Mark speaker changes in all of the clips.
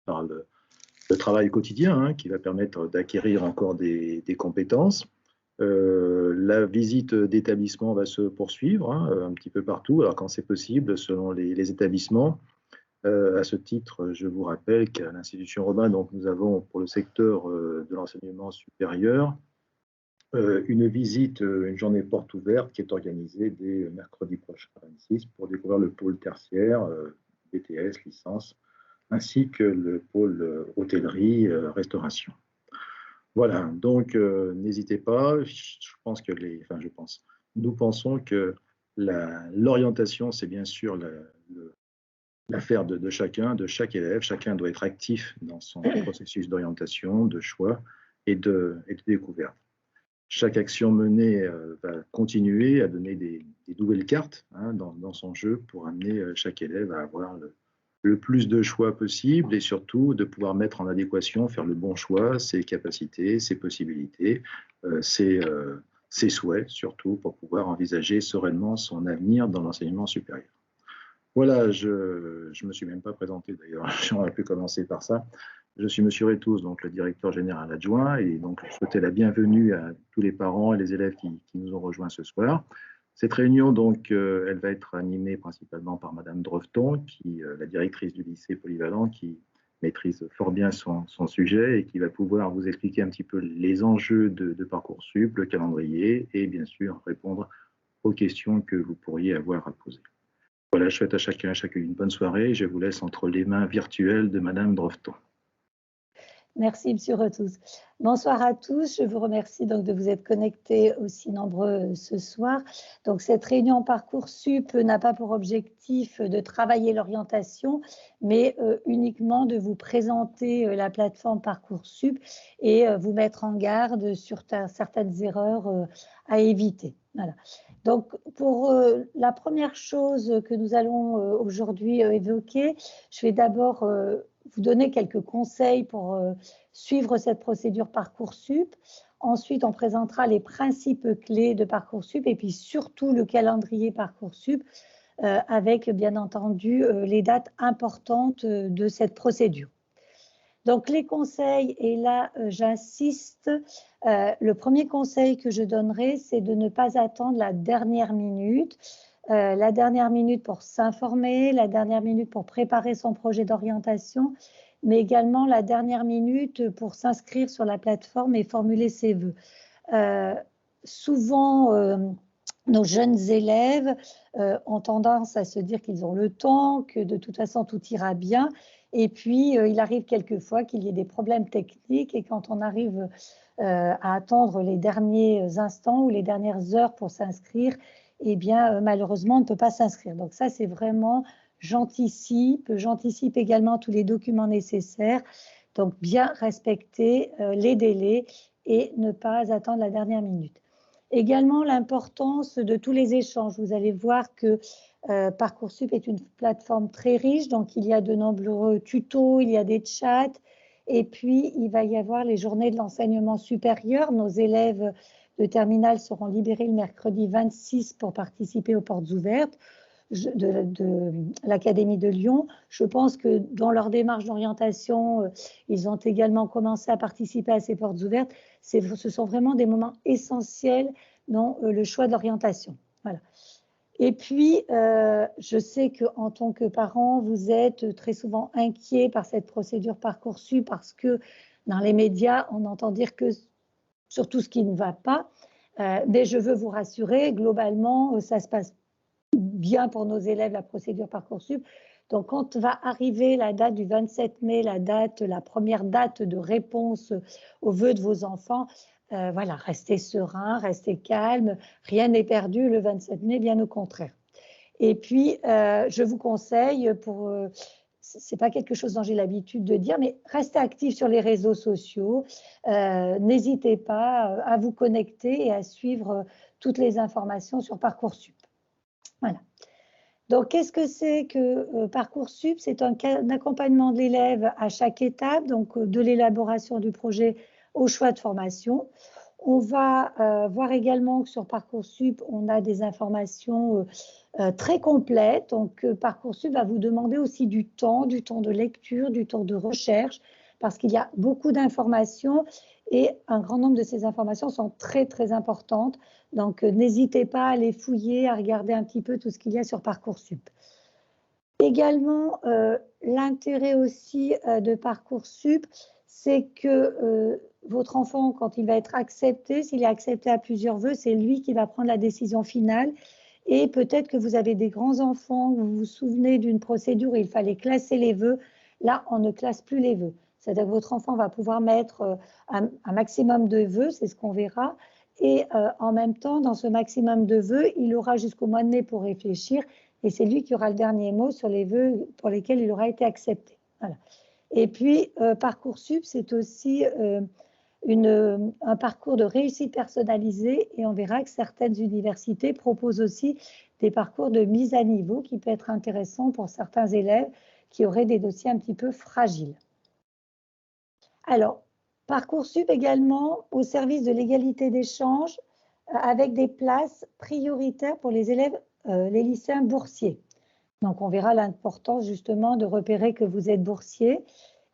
Speaker 1: par le travail quotidien, hein, qui va permettre d'acquérir encore des compétences. La visite d'établissement va se poursuivre, hein, un petit peu partout, alors quand c'est possible, selon les établissements. À ce titre, je vous rappelle qu'à l'Institution Robin, donc, nous avons pour le secteur de l'enseignement supérieur une journée porte ouverte qui est organisée dès mercredi prochain à 26 pour découvrir le pôle tertiaire, BTS, licence, ainsi que le pôle hôtellerie, restauration. Voilà, donc n'hésitez pas. Nous pensons que l'orientation, c'est bien sûr l'affaire de chacun, de chaque élève. Chacun doit être actif dans son processus d'orientation, de choix et de découverte. Chaque action menée va continuer à donner des nouvelles cartes, hein, dans son jeu pour amener chaque élève à avoir le plus de choix possible et surtout de pouvoir mettre en adéquation, faire le bon choix, ses capacités, ses possibilités, ses souhaits surtout pour pouvoir envisager sereinement son avenir dans l'enseignement supérieur. Voilà, je ne me suis même pas présenté d'ailleurs, j'aurais pu commencer par ça. Je suis Monsieur Rétous, donc le directeur général adjoint, et donc je souhaitais la bienvenue à tous les parents et les élèves qui nous ont rejoints ce soir. Cette réunion, donc, elle va être animée principalement par Madame Drofton, la directrice du lycée polyvalent, qui maîtrise fort bien son sujet et qui va pouvoir vous expliquer un petit peu les enjeux de Parcoursup, le calendrier et bien sûr répondre aux questions que vous pourriez avoir à poser. Voilà, je souhaite à chacun et chacune une bonne soirée et je vous laisse entre les mains virtuelles de Madame Drofton.
Speaker 2: Merci, Monsieur Retous. Bonsoir à tous. Je vous remercie donc de vous être connectés aussi nombreux ce soir. Donc, cette réunion Parcoursup n'a pas pour objectif de travailler l'orientation, mais uniquement de vous présenter la plateforme Parcoursup et vous mettre en garde sur certaines erreurs à éviter. Voilà. Donc, pour la première chose que nous allons aujourd'hui évoquer, je vais d'abord vous donner quelques conseils pour suivre cette procédure Parcoursup. Ensuite, on présentera les principes clés de Parcoursup et puis surtout le calendrier Parcoursup avec bien entendu les dates importantes de cette procédure. Donc les conseils, et là j'insiste, le premier conseil que je donnerai, c'est de ne pas attendre la dernière minute. La dernière minute pour s'informer, la dernière minute pour préparer son projet d'orientation, mais également la dernière minute pour s'inscrire sur la plateforme et formuler ses vœux. Souvent, nos jeunes élèves ont tendance à se dire qu'ils ont le temps, que de toute façon tout ira bien, et puis il arrive quelquefois qu'il y ait des problèmes techniques, et quand on arrive à attendre les derniers instants ou les dernières heures pour s'inscrire, eh bien, malheureusement, on ne peut pas s'inscrire. Donc ça, c'est vraiment, j'anticipe également tous les documents nécessaires, donc bien respecter les délais et ne pas attendre la dernière minute. Également, l'importance de tous les échanges. Vous allez voir que Parcoursup est une plateforme très riche, donc il y a de nombreux tutos, il y a des chats, et puis il va y avoir les journées de l'enseignement supérieur. Nos élèves de terminale seront libérés le mercredi 26 pour participer aux portes ouvertes de l'Académie de Lyon. Je pense que dans leur démarche d'orientation, ils ont également commencé à participer à ces portes ouvertes. Ce sont vraiment des moments essentiels dans le choix de l'orientation. Voilà. Et puis, je sais qu'en tant que parent, vous êtes très souvent inquiet par cette procédure Parcoursup parce que dans les médias, on entend dire que sur tout ce qui ne va pas. Mais je veux vous rassurer, globalement, ça se passe bien pour nos élèves, la procédure Parcoursup. Donc, quand va arriver la date du 27 mai, la première date de réponse aux vœux de vos enfants, voilà, restez serein, restez calme, rien n'est perdu le 27 mai, bien au contraire. Et puis, je vous conseille pour... c'est pas quelque chose dont j'ai l'habitude de dire, mais restez actifs sur les réseaux sociaux. N'hésitez pas à vous connecter et à suivre toutes les informations sur Parcoursup. Voilà. Donc, qu'est-ce que c'est que Parcoursup? C'est un accompagnement de l'élève à chaque étape, donc de l'élaboration du projet au choix de formation. On va voir également que sur Parcoursup, on a des informations très complètes. Donc, Parcoursup va vous demander aussi du temps de lecture, du temps de recherche, parce qu'il y a beaucoup d'informations et un grand nombre de ces informations sont très, très importantes. Donc, n'hésitez pas à les fouiller, à regarder un petit peu tout ce qu'il y a sur Parcoursup. Également, l'intérêt aussi de Parcoursup, c'est que votre enfant, quand il va être accepté, s'il est accepté à plusieurs vœux, c'est lui qui va prendre la décision finale. Et peut-être que vous avez des grands-enfants, vous vous souvenez d'une procédure où il fallait classer les vœux. Là, on ne classe plus les vœux. C'est-à-dire que votre enfant va pouvoir mettre un maximum de vœux, c'est ce qu'on verra. Et en même temps, dans ce maximum de vœux, il aura jusqu'au mois de mai pour réfléchir. Et c'est lui qui aura le dernier mot sur les vœux pour lesquels il aura été accepté. Voilà. Et puis, Parcoursup, c'est aussi un parcours de réussite personnalisé et on verra que certaines universités proposent aussi des parcours de mise à niveau qui peut être intéressant pour certains élèves qui auraient des dossiers un petit peu fragiles. Alors, Parcoursup également au service de l'égalité d'échange avec des places prioritaires pour les élèves, les lycéens boursiers. Donc, on verra l'importance justement de repérer que vous êtes boursier.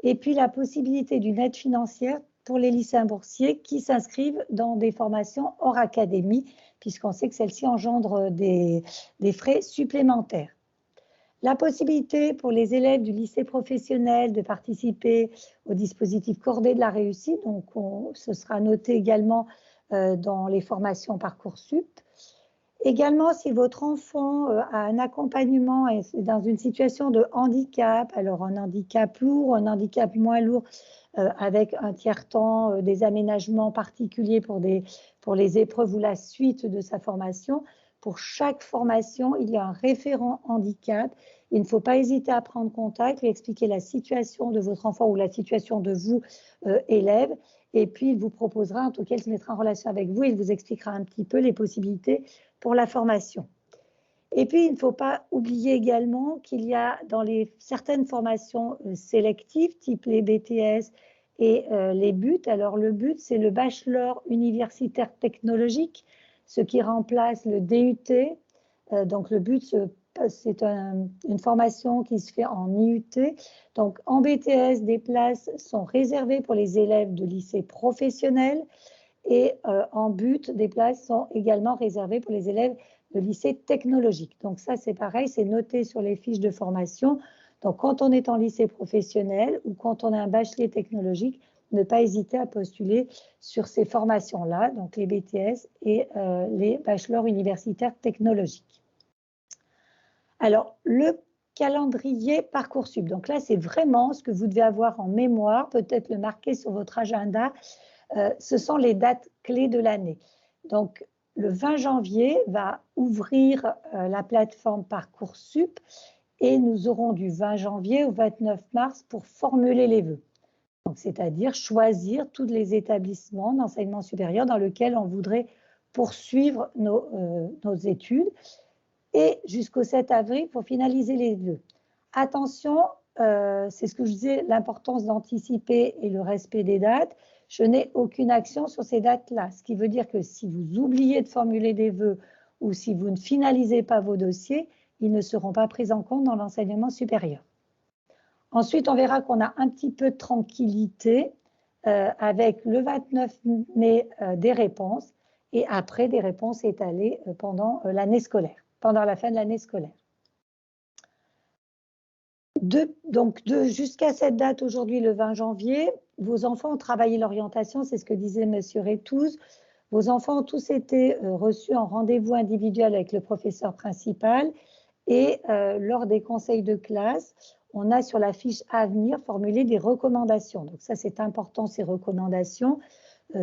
Speaker 2: Et puis, la possibilité d'une aide financière pour les lycéens boursiers qui s'inscrivent dans des formations hors académie, puisqu'on sait que celles-ci engendrent des frais supplémentaires. La possibilité pour les élèves du lycée professionnel de participer au dispositif cordé de la réussite, donc ce sera noté également dans les formations Parcoursup. Également, si votre enfant a un accompagnement et est dans une situation de handicap, alors un handicap lourd, un handicap moins lourd, avec un tiers-temps, des aménagements particuliers pour les épreuves ou la suite de sa formation, pour chaque formation, il y a un référent handicap. Il ne faut pas hésiter à prendre contact, lui expliquer la situation de votre enfant ou la situation de vous, élève, et puis il vous proposera, en tout cas, il se mettra en relation avec vous, il vous expliquera un petit peu les possibilités pour la formation. Et puis, il ne faut pas oublier également qu'il y a dans certaines formations sélectives, type les BTS et les BUT. Alors, le BUT, c'est le bachelor universitaire technologique, ce qui remplace le DUT. Donc, le BUT, c'est une formation qui se fait en IUT. Donc, en BTS, des places sont réservées pour les élèves de lycée professionnel. Et en BUT, des places sont également réservées pour les élèves de lycée technologique. Donc ça, c'est pareil, c'est noté sur les fiches de formation. Donc quand on est en lycée professionnel ou quand on a un bachelier technologique, ne pas hésiter à postuler sur ces formations-là, donc les BTS et les bachelors universitaires technologiques. Alors, le calendrier Parcoursup. Donc là, c'est vraiment ce que vous devez avoir en mémoire, peut-être le marquer sur votre agenda. Ce sont les dates clés de l'année. Donc, le 20 janvier va ouvrir la plateforme Parcoursup et nous aurons du 20 janvier au 29 mars pour formuler les vœux. C'est-à-dire choisir tous les établissements d'enseignement supérieur dans lesquels on voudrait poursuivre nos études et jusqu'au 7 avril pour finaliser les vœux. Attention, c'est ce que je disais, l'importance d'anticiper et le respect des dates. Je n'ai aucune action sur ces dates-là, ce qui veut dire que si vous oubliez de formuler des vœux ou si vous ne finalisez pas vos dossiers, ils ne seront pas pris en compte dans l'enseignement supérieur. Ensuite, on verra qu'on a un petit peu de tranquillité avec le 29 mai des réponses et après des réponses étalées pendant l'année scolaire, pendant la fin de l'année scolaire. Jusqu'à cette date, aujourd'hui, le 20 janvier, vos enfants ont travaillé l'orientation, c'est ce que disait M. Rétouze. Vos enfants ont tous été reçus en rendez-vous individuel avec le professeur principal et lors des conseils de classe, on a sur la fiche à venir formulé des recommandations. Donc ça, c'est important, ces recommandations.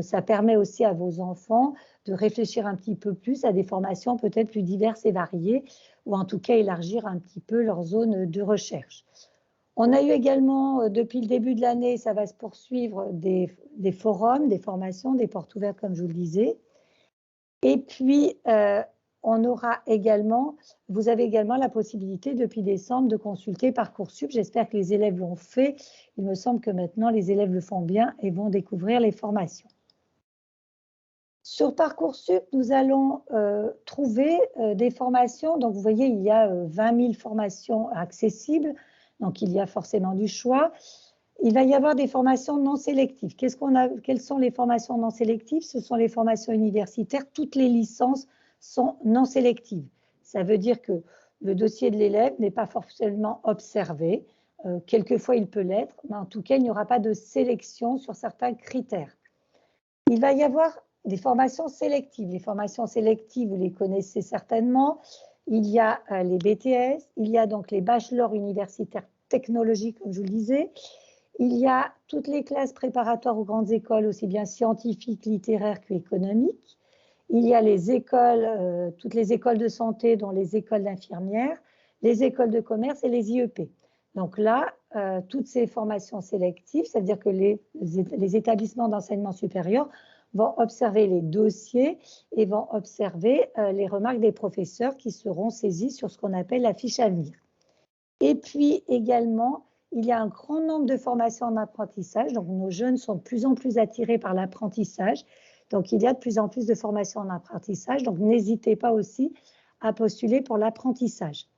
Speaker 2: Ça permet aussi à vos enfants de réfléchir un petit peu plus à des formations peut-être plus diverses et variées, ou en tout cas élargir un petit peu leur zone de recherche. On a eu également, depuis le début de l'année, ça va se poursuivre, des forums, des formations, des portes ouvertes, comme je vous le disais. Et puis, on aura également, vous avez également la possibilité depuis décembre de consulter Parcoursup. J'espère que les élèves l'ont fait. Il me semble que maintenant, les élèves le font bien et vont découvrir les formations. Sur Parcoursup, nous allons trouver des formations. Donc, vous voyez, il y a 20 000 formations accessibles. Donc, il y a forcément du choix. Il va y avoir des formations non sélectives. Quelles sont les formations non sélectives? Ce sont les formations universitaires. Toutes les licences sont non sélectives. Ça veut dire que le dossier de l'élève n'est pas forcément observé. Quelquefois, il peut l'être, mais en tout cas, il n'y aura pas de sélection sur certains critères. Il va y avoir des formations sélectives. Les formations sélectives, vous les connaissez certainement. Il y a les BTS, il y a donc les bachelors universitaires technologiques, comme je vous le disais. Il y a toutes les classes préparatoires aux grandes écoles, aussi bien scientifiques, littéraires qu'économiques. Il y a les écoles, toutes les écoles de santé, dont les écoles d'infirmières, les écoles de commerce et les IEP. Donc là, toutes ces formations sélectives, ça veut dire que les établissements d'enseignement supérieur vont observer les dossiers et vont observer les remarques des professeurs qui seront saisis sur ce qu'on appelle la fiche à venir. Et puis également, il y a un grand nombre de formations en apprentissage. Donc, nos jeunes sont de plus en plus attirés par l'apprentissage. Donc, il y a de plus en plus de formations en apprentissage. Donc, n'hésitez pas aussi à postuler pour l'apprentissage.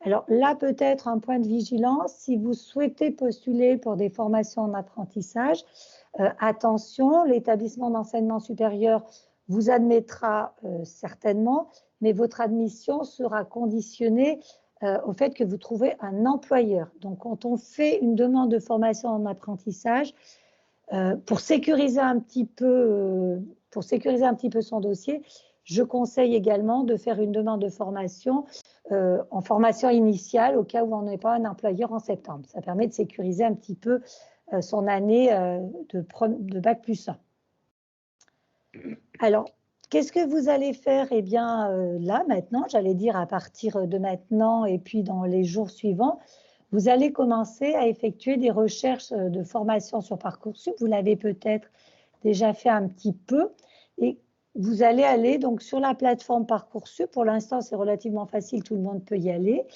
Speaker 2: Alors là, peut-être un point de vigilance, si vous souhaitez postuler pour des formations en apprentissage, attention, l'établissement d'enseignement supérieur vous admettra certainement, mais votre admission sera conditionnée au fait que vous trouvez un employeur. Donc, quand on fait une demande de formation en apprentissage, pour sécuriser un petit peu son dossier, je conseille également de faire une demande de formation en formation initiale au cas où on n'est pas un employeur en septembre. Ça permet de sécuriser un petit peu son année de Bac plus 1. Alors, qu'est-ce que vous allez faire? Eh bien, là, maintenant, j'allais dire à partir de maintenant et puis dans les jours suivants, vous allez commencer à effectuer des recherches de formation sur Parcoursup. Vous l'avez peut-être déjà fait un petit peu. Et vous allez aller donc sur la plateforme Parcoursup. Pour l'instant, c'est relativement facile, tout le monde peut y aller.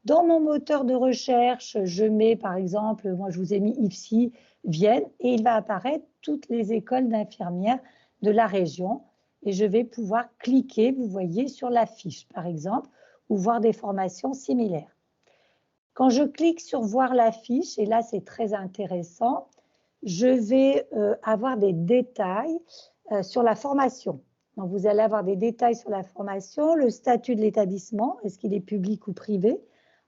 Speaker 2: Dans mon moteur de recherche, je mets par exemple, moi je vous ai mis IFSI Vienne et il va apparaître toutes les écoles d'infirmières de la région et je vais pouvoir cliquer, vous voyez, sur la fiche par exemple ou voir des formations similaires. Quand je clique sur voir la fiche, et là c'est très intéressant, je vais avoir des détails sur la formation. Donc vous allez avoir des détails sur la formation, le statut de l'établissement, est-ce qu'il est public ou privé,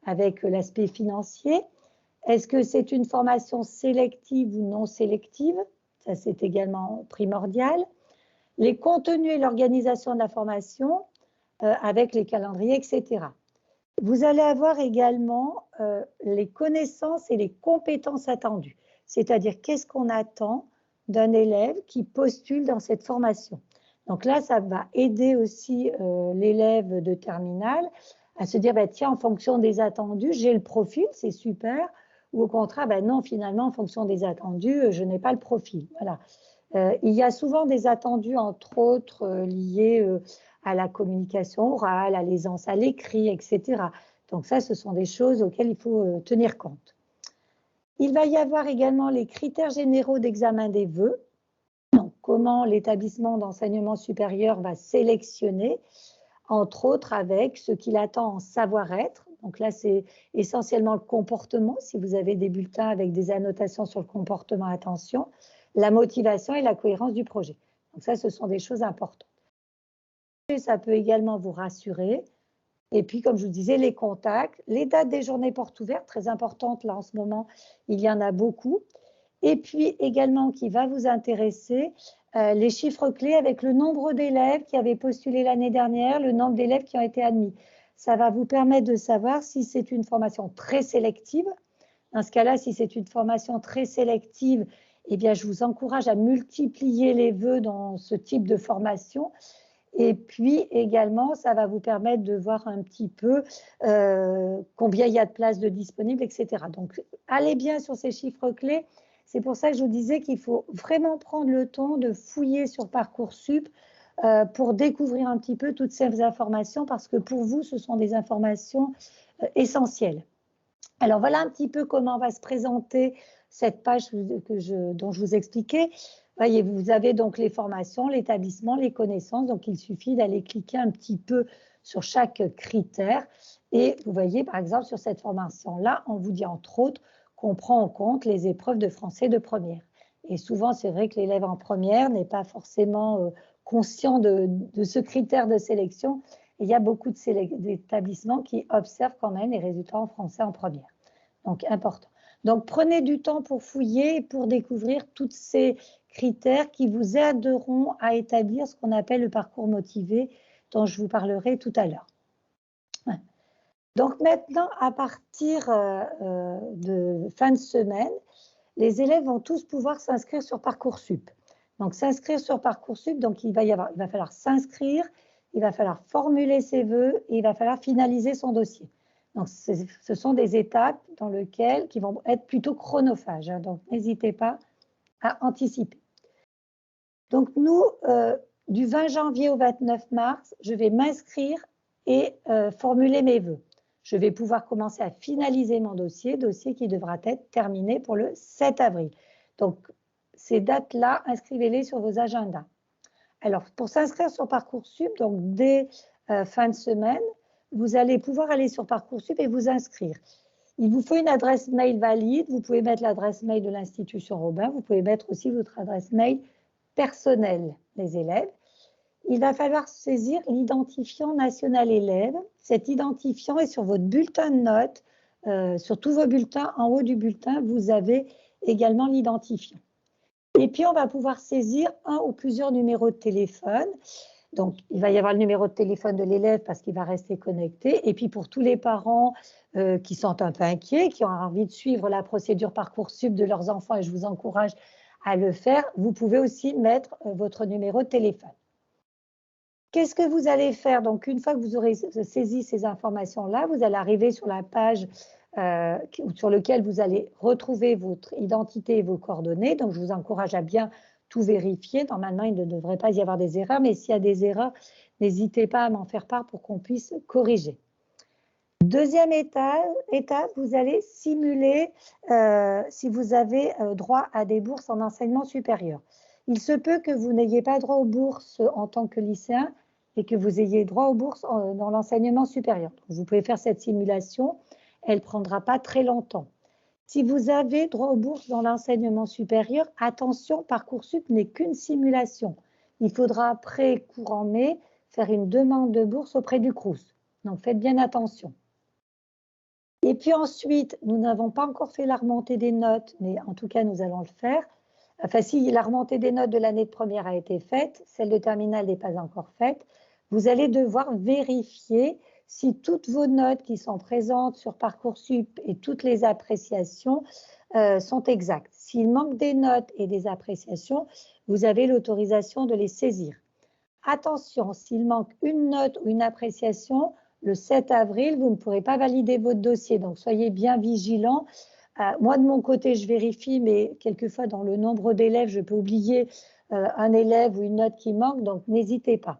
Speaker 2: avec l'aspect financier. Est-ce que c'est une formation sélective ou non sélective? Ça, c'est également primordial. Les contenus et l'organisation de la formation avec les calendriers, etc. Vous allez avoir également les connaissances et les compétences attendues, c'est-à-dire qu'est-ce qu'on attend d'un élève qui postule dans cette formation. Donc là, ça va aider aussi l'élève de terminale à se dire, bah, tiens, en fonction des attendus, j'ai le profil, c'est super, ou au contraire, bah, non, finalement, en fonction des attendus, je n'ai pas le profil. Voilà. Il y a souvent des attendus, entre autres, liés à la communication orale, à l'aisance à l'écrit, etc. Donc ça, ce sont des choses auxquelles il faut tenir compte. Il va y avoir également les critères généraux d'examen des vœux. Donc, comment l'établissement d'enseignement supérieur va sélectionner, entre autres avec ce qu'il attend en savoir-être. Donc là, c'est essentiellement le comportement, si vous avez des bulletins avec des annotations sur le comportement, attention, la motivation et la cohérence du projet. Donc ça, ce sont des choses importantes. Ça peut également vous rassurer. Et puis, comme je vous disais, les contacts, les dates des journées portes ouvertes, très importantes là en ce moment, il y en a beaucoup. Et puis également, qui va vous intéresser, les chiffres clés avec le nombre d'élèves qui avaient postulé l'année dernière, le nombre d'élèves qui ont été admis. Ça va vous permettre de savoir si c'est une formation très sélective. Dans ce cas-là, si c'est une formation très sélective, eh bien, je vous encourage à multiplier les vœux dans ce type de formation. Et puis également, ça va vous permettre de voir un petit peu combien il y a de places de disponibles, etc. Donc, allez bien sur ces chiffres clés. C'est pour ça que je vous disais qu'il faut vraiment prendre le temps de fouiller sur Parcoursup pour découvrir un petit peu toutes ces informations parce que pour vous, ce sont des informations essentielles. Alors, voilà un petit peu comment va se présenter cette page dont je vous expliquais. Voyez, vous avez donc les formations, l'établissement, les connaissances. Donc, il suffit d'aller cliquer un petit peu sur chaque critère. Et vous voyez, par exemple, sur cette formation-là, on vous dit entre autres qu'on prend en compte les épreuves de français de première. Et souvent, c'est vrai que l'élève en première n'est pas forcément conscient de ce critère de sélection. Et il y a beaucoup d'établissements qui observent quand même les résultats en français en première. Donc, important. Donc, prenez du temps pour fouiller et pour découvrir tous ces critères qui vous aideront à établir ce qu'on appelle le parcours motivé, dont je vous parlerai tout à l'heure. Donc, maintenant, à partir de fin de semaine, les élèves vont tous pouvoir s'inscrire sur Parcoursup. Donc, s'inscrire sur Parcoursup, donc il va falloir s'inscrire, il va falloir formuler ses vœux et il va falloir finaliser son dossier. Donc, ce sont des étapes qui vont être plutôt chronophages. Hein, donc, n'hésitez pas à anticiper. Donc, nous, du 20 janvier au 29 mars, je vais m'inscrire et formuler mes vœux. Je vais pouvoir commencer à finaliser mon dossier qui devra être terminé pour le 7 avril. Donc, ces dates-là, inscrivez-les sur vos agendas. Alors, pour s'inscrire sur Parcoursup, donc dès fin de semaine, vous allez pouvoir aller sur Parcoursup et vous inscrire. Il vous faut une adresse mail valide. Vous pouvez mettre l'adresse mail de l'Institution Robin. Vous pouvez mettre aussi votre adresse mail personnelle, les élèves. Il va falloir saisir l'identifiant national élève. Cet identifiant est sur votre bulletin de notes. Sur tous vos bulletins, en haut du bulletin, vous avez également l'identifiant. Et puis, on va pouvoir saisir un ou plusieurs numéros de téléphone. Donc, il va y avoir le numéro de téléphone de l'élève parce qu'il va rester connecté. Et puis, pour tous les parents qui sont un peu inquiets, qui ont envie de suivre la procédure Parcoursup de leurs enfants, et je vous encourage à le faire, vous pouvez aussi mettre votre numéro de téléphone. Qu'est-ce que vous allez faire? Donc, une fois que vous aurez saisi ces informations-là, vous allez arriver sur la page sur laquelle vous allez retrouver votre identité et vos coordonnées. Donc, je vous encourage à bien tout vérifier. Normalement, il ne devrait pas y avoir des erreurs, mais s'il y a des erreurs, n'hésitez pas à m'en faire part pour qu'on puisse corriger. Deuxième étape, vous allez simuler si vous avez droit à des bourses en enseignement supérieur. Il se peut que vous n'ayez pas droit aux bourses en tant que lycéen et que vous ayez droit aux bourses dans l'enseignement supérieur. Donc, vous pouvez faire cette simulation, elle ne prendra pas très longtemps. Si vous avez droit aux bourses dans l'enseignement supérieur, attention, Parcoursup n'est qu'une simulation. Il faudra après, courant mai, faire une demande de bourse auprès du Crous. Donc, faites bien attention. Et puis ensuite, nous n'avons pas encore fait la remontée des notes, mais en tout cas, nous allons le faire. Enfin, si la remontée des notes de l'année de première a été faite, celle de terminale n'est pas encore faite, vous allez devoir vérifier si toutes vos notes qui sont présentes sur Parcoursup et toutes les appréciations sont exactes. S'il manque des notes et des appréciations, vous avez l'autorisation de les saisir. Attention, s'il manque une note ou une appréciation, le 7 avril, vous ne pourrez pas valider votre dossier. Donc, soyez bien vigilants. Moi, de mon côté, je vérifie, mais quelquefois, dans le nombre d'élèves, je peux oublier un élève ou une note qui manque, donc n'hésitez pas.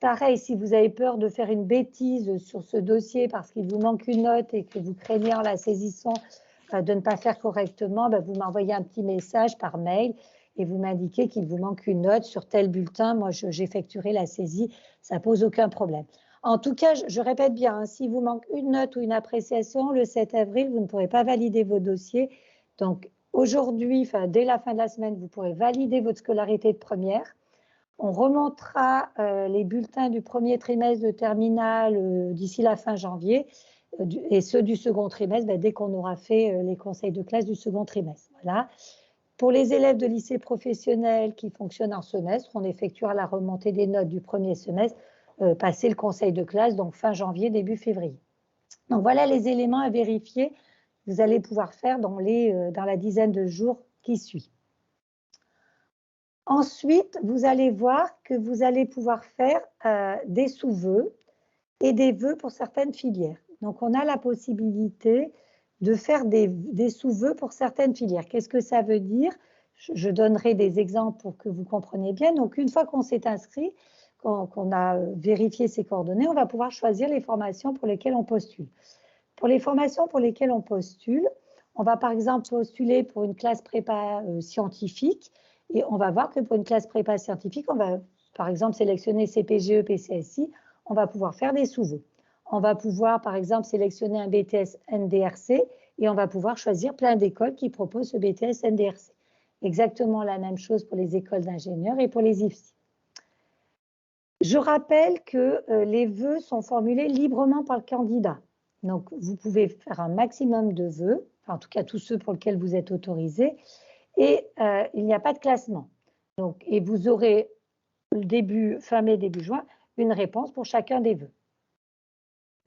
Speaker 2: Pareil, si vous avez peur de faire une bêtise sur ce dossier parce qu'il vous manque une note et que vous craignez en la saisissant de ne pas faire correctement, vous m'envoyez un petit message par mail et vous m'indiquez qu'il vous manque une note sur tel bulletin. Moi, j'effectuerai la saisie, ça ne pose aucun problème. En tout cas, je répète bien, hein, s'il vous manque une note ou une appréciation, le 7 avril, vous ne pourrez pas valider vos dossiers. Donc, aujourd'hui, dès la fin de la semaine, vous pourrez valider votre scolarité de première. On remontera les bulletins du premier trimestre de terminale d'ici la fin janvier et ceux du second trimestre dès qu'on aura fait les conseils de classe du second trimestre. Voilà. Pour les élèves de lycée professionnel qui fonctionnent en semestre, on effectuera la remontée des notes du premier semestre, passer le conseil de classe, donc fin janvier, début février. Donc voilà les éléments à vérifier que vous allez pouvoir faire dans la dizaine de jours qui suit. Ensuite, vous allez voir que vous allez pouvoir faire des sous-vœux et des vœux pour certaines filières. Donc, on a la possibilité de faire des sous-vœux pour certaines filières. Qu'est-ce que ça veut dire? Je donnerai des exemples pour que vous compreniez bien. Donc, une fois qu'on s'est inscrit, qu'on a vérifié ses coordonnées, on va pouvoir choisir les formations pour lesquelles on postule. Pour les formations pour lesquelles on postule, on va par exemple postuler pour une classe prépa scientifique. Et on va voir que pour une classe prépa scientifique, on va par exemple sélectionner CPGE, PCSI, on va pouvoir faire des sous-vœux. On va pouvoir par exemple sélectionner un BTS NDRC et on va pouvoir choisir plein d'écoles qui proposent ce BTS NDRC. Exactement la même chose pour les écoles d'ingénieurs et pour les IFSI. Je rappelle que les vœux sont formulés librement par le candidat. Donc, vous pouvez faire un maximum de vœux, enfin, en tout cas tous ceux pour lesquels vous êtes autorisé, et il n'y a pas de classement. Donc, et vous aurez fin mai, début juin, une réponse pour chacun des vœux.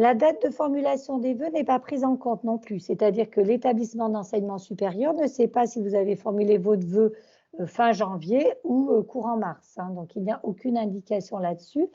Speaker 2: La date de formulation des vœux n'est pas prise en compte non plus, c'est-à-dire que l'établissement d'enseignement supérieur ne sait pas si vous avez formulé votre vœu fin janvier ou courant mars. Hein, donc, il n'y a aucune indication là-dessus.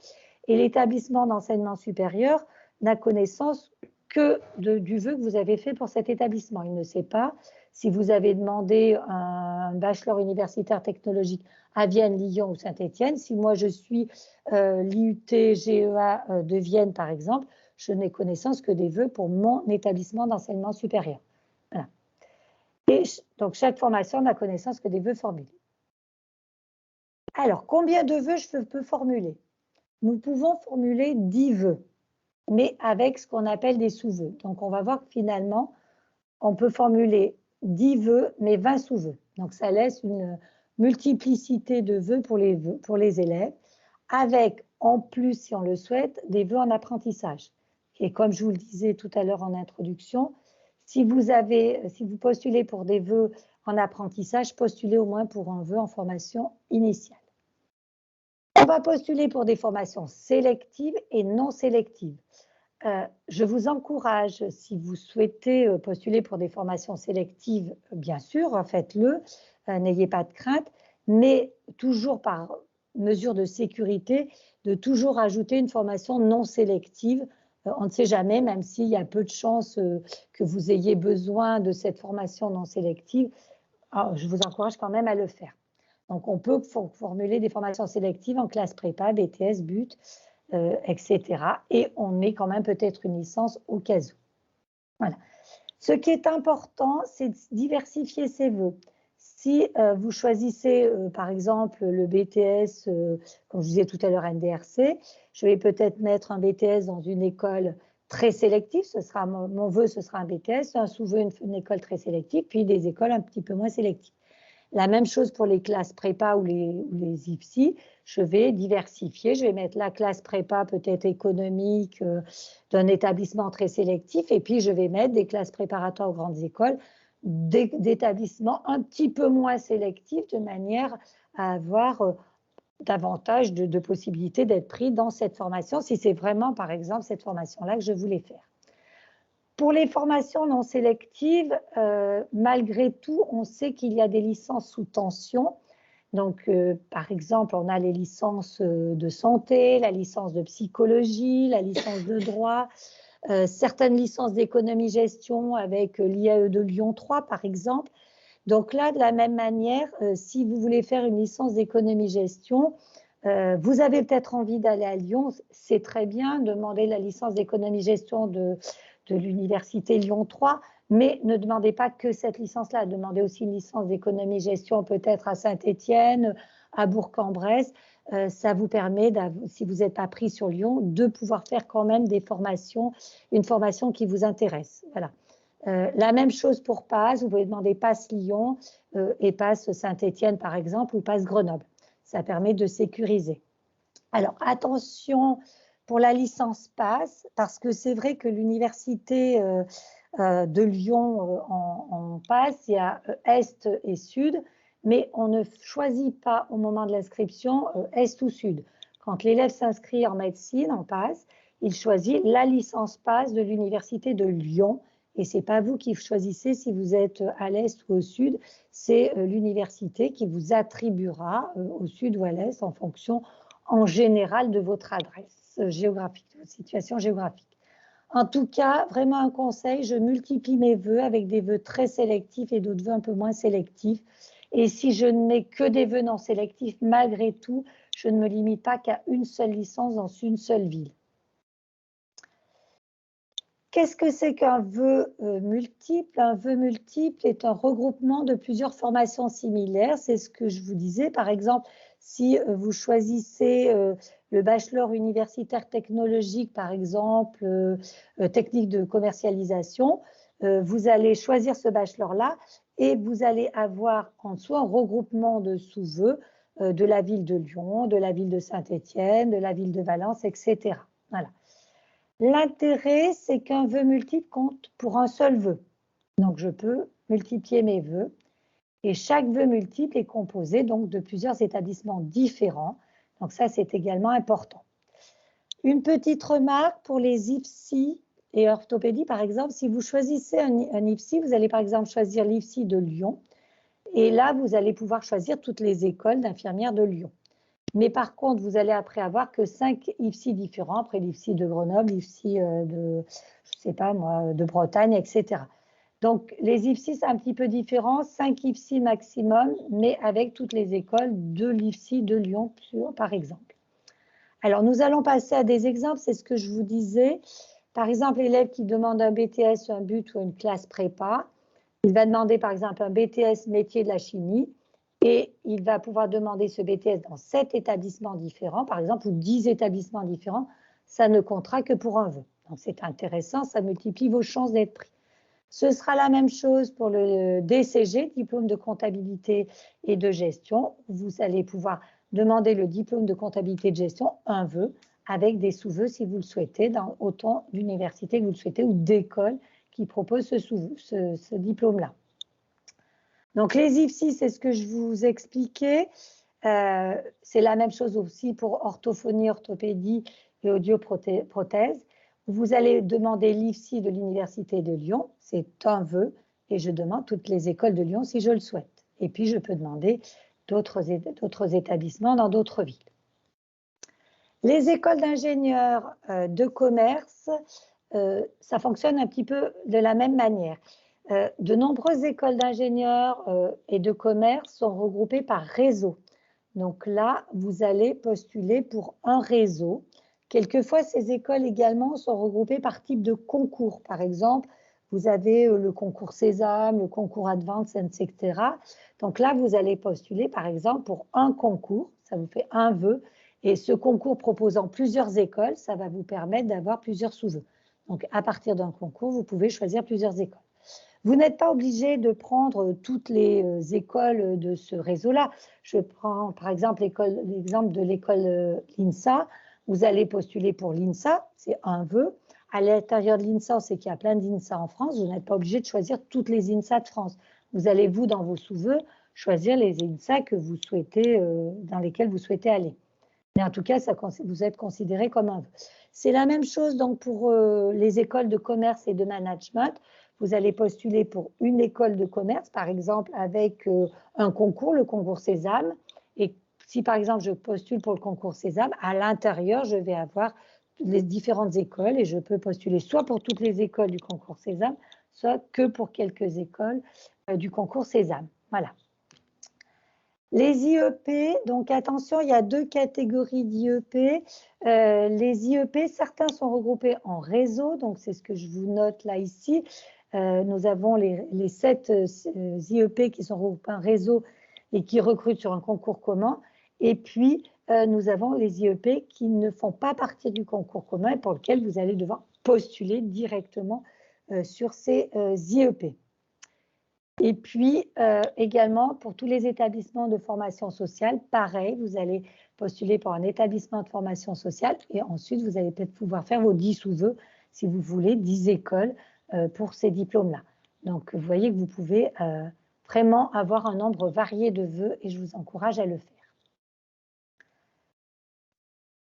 Speaker 2: Et l'établissement d'enseignement supérieur n'a connaissance que du vœu que vous avez fait pour cet établissement. Il ne sait pas si vous avez demandé un bachelor universitaire technologique à Vienne, Lyon ou Saint-Étienne. Si moi, je suis l'IUT-GEA de Vienne, par exemple, je n'ai connaissance que des vœux pour mon établissement d'enseignement supérieur. Voilà. Et donc, chaque formation n'a connaissance que des vœux formulés. Alors, combien de vœux je peux formuler? Nous pouvons formuler 10 vœux, mais avec ce qu'on appelle des sous-vœux. Donc, on va voir que finalement, on peut formuler 10 vœux, mais 20 sous-vœux. Donc, ça laisse une multiplicité de vœux pour les élèves, avec, en plus, si on le souhaite, des vœux en apprentissage. Et comme je vous le disais tout à l'heure en introduction, si vous postulez pour des vœux en apprentissage, postulez au moins pour un vœu en formation initiale. On va postuler pour des formations sélectives et non sélectives. Je vous encourage, si vous souhaitez postuler pour des formations sélectives, bien sûr, faites-le, n'ayez pas de crainte, mais toujours par mesure de sécurité, de toujours ajouter une formation non sélective. On ne sait jamais, même s'il y a peu de chances que vous ayez besoin de cette formation non sélective, je vous encourage quand même à le faire. Donc, on peut formuler des formations sélectives en classe prépa, BTS, BUT, etc. Et on met quand même peut-être une licence au cas où. Voilà. Ce qui est important, c'est de diversifier ses vœux. Si vous choisissez, par exemple, le BTS, comme je disais tout à l'heure, NDRC, je vais peut-être mettre un BTS dans une école très sélective. Mon vœu, ce sera un BTS, un sous-vœu, une école très sélective, puis des écoles un petit peu moins sélectives. La même chose pour les classes prépa ou les IFSI, je vais diversifier, je vais mettre la classe prépa peut-être économique d'un établissement très sélectif et puis je vais mettre des classes préparatoires aux grandes écoles d'établissements un petit peu moins sélectifs de manière à avoir davantage de possibilités d'être pris dans cette formation si c'est vraiment par exemple cette formation-là que je voulais faire. Pour les formations non sélectives, malgré tout, on sait qu'il y a des licences sous tension. Donc, par exemple, on a les licences de santé, la licence de psychologie, la licence de droit, certaines licences d'économie-gestion avec l'IAE de Lyon 3, par exemple. Donc là, de la même manière, si vous voulez faire une licence d'économie-gestion, vous avez peut-être envie d'aller à Lyon, c'est très bien, demandez la licence d'économie-gestion de l'université Lyon 3, mais ne demandez pas que cette licence-là, demandez aussi une licence d'économie-gestion peut-être à Saint-Étienne, à Bourg-en-Bresse. Ça vous permet, si vous n'êtes pas pris sur Lyon, de pouvoir faire quand même des formations, une formation qui vous intéresse. Voilà. La même chose pour PASS, vous pouvez demander PASS Lyon et PASS Saint-Étienne par exemple ou PASS Grenoble. Ça permet de sécuriser. Alors attention pour la licence PASS, parce que c'est vrai que l'université de Lyon en PASS, il y a Est et Sud, mais on ne choisit pas au moment de l'inscription Est ou Sud. Quand l'élève s'inscrit en médecine, en PASS, il choisit la licence PASS de l'université de Lyon. Et ce n'est pas vous qui choisissez si vous êtes à l'Est ou au Sud, c'est l'université qui vous attribuera au Sud ou à l'Est en fonction en général de votre adresse géographique, de votre situation géographique. En tout cas, vraiment un conseil, je multiplie mes vœux avec des vœux très sélectifs et d'autres vœux un peu moins sélectifs. Et si je ne mets que des vœux non sélectifs, malgré tout, je ne me limite pas qu'à une seule licence dans une seule ville. qu'est-ce que c'est qu'un vœu multiple? Un vœu multiple est un regroupement de plusieurs formations similaires. C'est ce que je vous disais. Par exemple, si vous choisissez le bachelor universitaire technologique, par exemple, technique de commercialisation, vous allez choisir ce bachelor-là et vous allez avoir en dessous un regroupement de sous-vœux de la ville de Lyon, de la ville de Saint-Étienne, de la ville de Valence, etc. Voilà. L'intérêt, c'est qu'un vœu multiple compte pour un seul vœu. Donc, je peux multiplier mes vœux. Et chaque vœu multiple est composé donc de plusieurs établissements différents. Donc, ça, c'est également important. Une petite remarque pour les IFSI et orthopédie, par exemple, si vous choisissez un IFSI, vous allez par exemple choisir l'IFSI de Lyon. Et là, vous allez pouvoir choisir toutes les écoles d'infirmières de Lyon. Mais par contre, vous allez après avoir que 5 IFSI différents, après l'IFSI de Grenoble, l'IFSI de, je sais pas moi, de Bretagne, etc. Donc, les IFSI, c'est un petit peu différent, 5 IFSI maximum, mais avec toutes les écoles de l'IFSI de Lyon, par exemple. Alors, nous allons passer à des exemples, c'est ce que je vous disais. Par exemple, l'élève qui demande un BTS, un BUT ou une classe prépa, il va demander par exemple un BTS métier de la chimie et il va pouvoir demander ce BTS dans 7 établissements différents, par exemple, ou 10 établissements différents. Ça ne comptera que pour un vœu. Donc, c'est intéressant, ça multiplie vos chances d'être pris. Ce sera la même chose pour le DCG, diplôme de comptabilité et de gestion. Vous allez pouvoir demander le diplôme de comptabilité et de gestion, un vœu, avec des sous-vœux si vous le souhaitez, dans autant d'universités que vous le souhaitez ou d'écoles qui proposent ce diplôme-là. Donc les IFSI, c'est ce que je vous expliquais. C'est la même chose aussi pour orthophonie, orthopédie et audioprothèse. Vous allez demander l'IFSI de l'Université de Lyon, c'est un vœu, et je demande toutes les écoles de Lyon si je le souhaite. Et puis, je peux demander d'autres établissements dans d'autres villes. Les écoles d'ingénieurs de commerce, ça fonctionne un petit peu de la même manière. De nombreuses écoles d'ingénieurs et de commerce sont regroupées par réseau. Donc là, vous allez postuler pour un réseau. Quelquefois, ces écoles également sont regroupées par type de concours. Par exemple, vous avez le concours Sésame, le concours Advance, etc. Donc là, vous allez postuler, par exemple, pour un concours. Ça vous fait un vœu. Et ce concours proposant plusieurs écoles, ça va vous permettre d'avoir plusieurs sous-vœux. Donc, à partir d'un concours, vous pouvez choisir plusieurs écoles. Vous n'êtes pas obligé de prendre toutes les écoles de ce réseau-là. Je prends par exemple l'exemple de l'école l'INSA. Vous allez postuler pour l'INSA, c'est un vœu. À l'intérieur de l'INSA, on sait qu'il y a plein d'INSA en France. Vous n'êtes pas obligé de choisir toutes les INSA de France. Vous allez, vous, dans vos sous-vœux, choisir les INSA que vous souhaitez, dans lesquelles vous souhaitez aller. Mais en tout cas, vous êtes considéré comme un vœu. C'est la même chose donc pour les écoles de commerce et de management. Vous allez postuler pour une école de commerce, par exemple, avec un concours, le concours Sésame. Et si, par exemple, je postule pour le concours Sésame, à l'intérieur, je vais avoir les différentes écoles et je peux postuler soit pour toutes les écoles du concours Sésame, soit que pour quelques écoles du concours Sésame. Voilà. Les IEP, donc attention, il y a 2 catégories d'IEP. Les IEP, certains sont regroupés en réseau, donc c'est ce que je vous note là ici. Nous avons les 7 IEP qui sont regroupés en réseau et qui recrutent sur un concours commun. Et puis, nous avons les IEP qui ne font pas partie du concours commun et pour lesquels vous allez devoir postuler directement sur ces IEP. Et puis, également, pour tous les établissements de formation sociale, pareil, vous allez postuler pour un établissement de formation sociale et ensuite, vous allez peut-être pouvoir faire vos 10 sous-vœux, si vous voulez, 10 écoles pour ces diplômes-là. Donc, vous voyez que vous pouvez vraiment avoir un nombre varié de vœux et je vous encourage à le faire.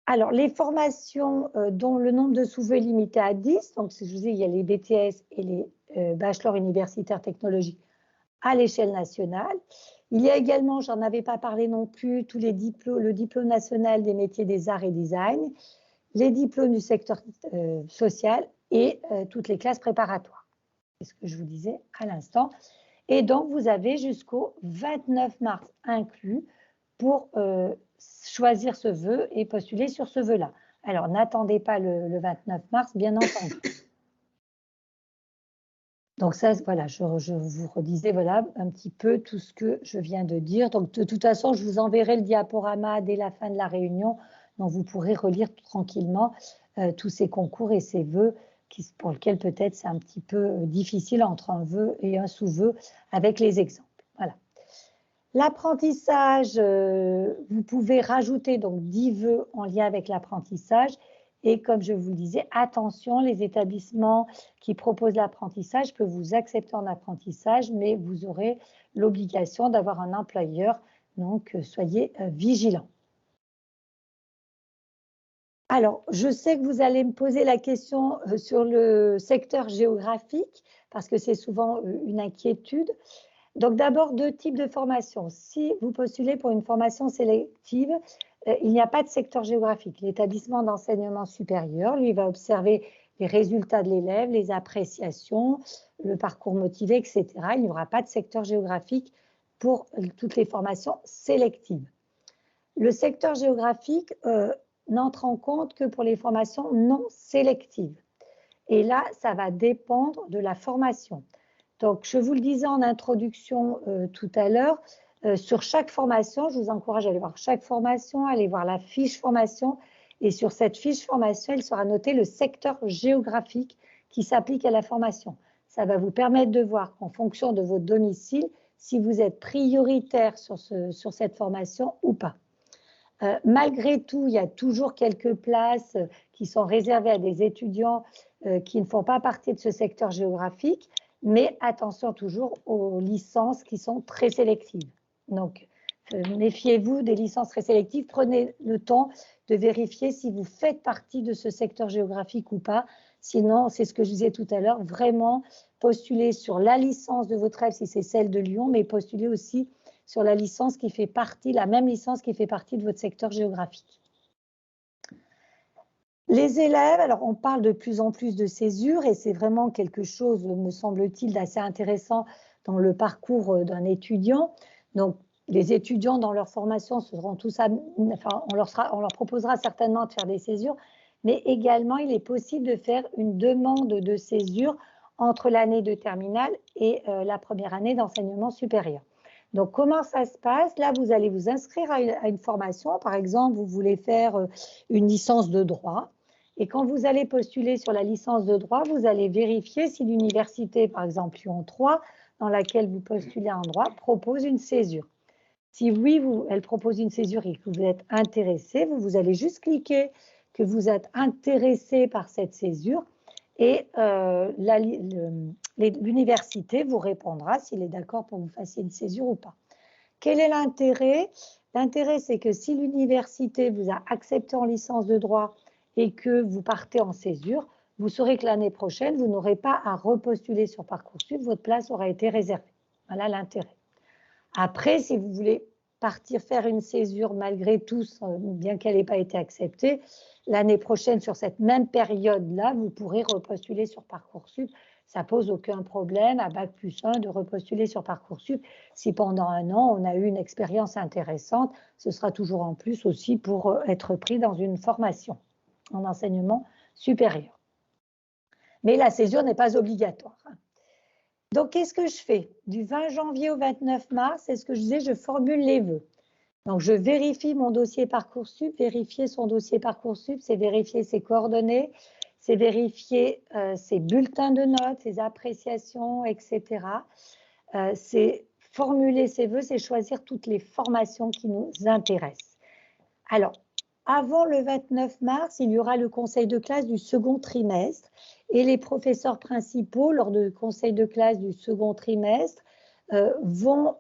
Speaker 2: Alors, les formations dont le nombre de sous-vœux est limité à 10, donc je vous dis, il y a les BTS et les bachelors universitaires technologiques à l'échelle nationale. Il y a également, j'en avais pas parlé non plus, tous les diplômes, le diplôme national des métiers des arts et design, les diplômes du secteur social et toutes les classes préparatoires. C'est ce que je vous disais à l'instant. Et donc, vous avez jusqu'au 29 mars inclus pour choisir ce vœu et postuler sur ce vœu-là. Alors, n'attendez pas le 29 mars, bien entendu. Donc ça, voilà, je vous redisais voilà, un petit peu tout ce que je viens de dire. Donc de toute façon, je vous enverrai le diaporama dès la fin de la réunion, donc vous pourrez relire tranquillement tous ces concours et ces vœux pour lesquels peut-être c'est un petit peu difficile entre un vœu et un sous-vœu avec les exemples. Voilà. L'apprentissage, vous pouvez rajouter donc 10 vœux en lien avec l'apprentissage. Et comme je vous le disais, attention, les établissements qui proposent l'apprentissage peuvent vous accepter en apprentissage, mais vous aurez l'obligation d'avoir un employeur, donc soyez vigilants. Alors, je sais que vous allez me poser la question sur le secteur géographique, parce que c'est souvent une inquiétude. Donc d'abord, 2 types de formations. Si vous postulez pour une formation sélective, il n'y a pas de secteur géographique. L'établissement d'enseignement supérieur, lui, va observer les résultats de l'élève, les appréciations, le parcours motivé, etc. Il n'y aura pas de secteur géographique pour toutes les formations sélectives. Le secteur géographique n'entre en compte que pour les formations non sélectives. Et là, ça va dépendre de la formation. Donc, je vous le disais en introduction tout à l'heure, sur chaque formation, je vous encourage à aller voir chaque formation, à aller voir la fiche formation. Et sur cette fiche formation, il sera noté le secteur géographique qui s'applique à la formation. Ça va vous permettre de voir qu'en fonction de votre domicile, si vous êtes prioritaire sur cette formation ou pas. Malgré tout, il y a toujours quelques places qui sont réservées à des étudiants qui ne font pas partie de ce secteur géographique. Mais attention toujours aux licences qui sont très sélectives. Donc, méfiez-vous des licences très sélectives. Prenez le temps de vérifier si vous faites partie de ce secteur géographique ou pas. Sinon, c'est ce que je disais tout à l'heure, vraiment postulez sur la licence de votre rêve si c'est celle de Lyon, mais postulez aussi sur la licence qui fait partie, la même licence qui fait partie de votre secteur géographique. Les élèves, alors on parle de plus en plus de césure et c'est vraiment quelque chose, me semble-t-il, d'assez intéressant dans le parcours d'un étudiant. Donc, les étudiants dans leur formation seront tous, enfin, on leur proposera certainement de faire des césures, mais également il est possible de faire une demande de césure entre l'année de terminale et la première année d'enseignement supérieur. Donc, comment ça se passe? Là, vous allez vous inscrire à une formation. Par exemple, vous voulez faire une licence de droit. Et quand vous allez postuler sur la licence de droit, vous allez vérifier si l'université, par exemple Lyon 3, dans laquelle vous postulez en droit, propose une césure. Si oui, elle propose une césure et que vous êtes intéressé, vous allez juste cliquer que vous êtes intéressé par cette césure et l'université vous répondra s'il est d'accord pour que vous fassiez une césure ou pas. Quel est l'intérêt? L'intérêt, c'est que si l'université vous a accepté en licence de droit et que vous partez en césure, vous saurez que l'année prochaine, vous n'aurez pas à repostuler sur Parcoursup, votre place aura été réservée. Voilà l'intérêt. Après, si vous voulez partir faire une césure malgré tout, bien qu'elle n'ait pas été acceptée, l'année prochaine, sur cette même période-là, vous pourrez repostuler sur Parcoursup. Ça ne pose aucun problème à Bac+1 de repostuler sur Parcoursup. Si pendant un an, on a eu une expérience intéressante, ce sera toujours en plus aussi pour être pris dans une formation en enseignement supérieur. Mais la césure n'est pas obligatoire. Donc, qu'est-ce que je fais? Du 20 janvier au 29 mars, c'est ce que je disais, je formule les vœux. Donc, je vérifie mon dossier Parcoursup. Vérifier son dossier Parcoursup, c'est vérifier ses coordonnées, c'est vérifier ses bulletins de notes, ses appréciations, etc. C'est formuler ses vœux, c'est choisir toutes les formations qui nous intéressent. Alors, avant le 29 mars, il y aura le conseil de classe du second trimestre et les professeurs principaux, lors du conseil de classe du second trimestre, vont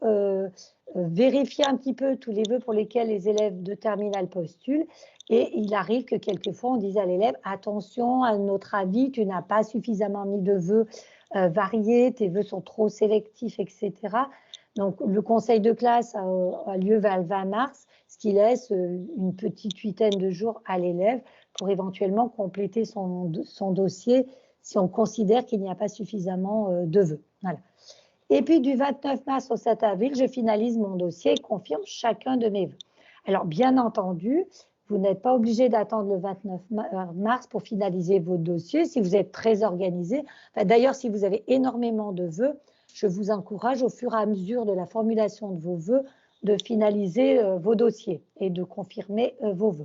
Speaker 2: vérifier un petit peu tous les vœux pour lesquels les élèves de terminale postulent. Et il arrive que quelquefois, on dise à l'élève, attention, à notre avis, tu n'as pas suffisamment mis de vœux variés, tes vœux sont trop sélectifs, etc. Donc, le conseil de classe a lieu vers le 20 mars, ce qui laisse une petite huitaine de jours à l'élève pour éventuellement compléter son dossier si on considère qu'il n'y a pas suffisamment de vœux. Voilà. Et puis, du 29 mars au 7 avril, je finalise mon dossier et confirme chacun de mes vœux. Alors, bien entendu, Vous n'êtes pas obligé d'attendre le 29 mars pour finaliser vos dossiers si vous êtes très organisé. Enfin, d'ailleurs, si vous avez énormément de vœux, je vous encourage au fur et à mesure de la formulation de vos vœux de finaliser vos dossiers et de confirmer vos vœux.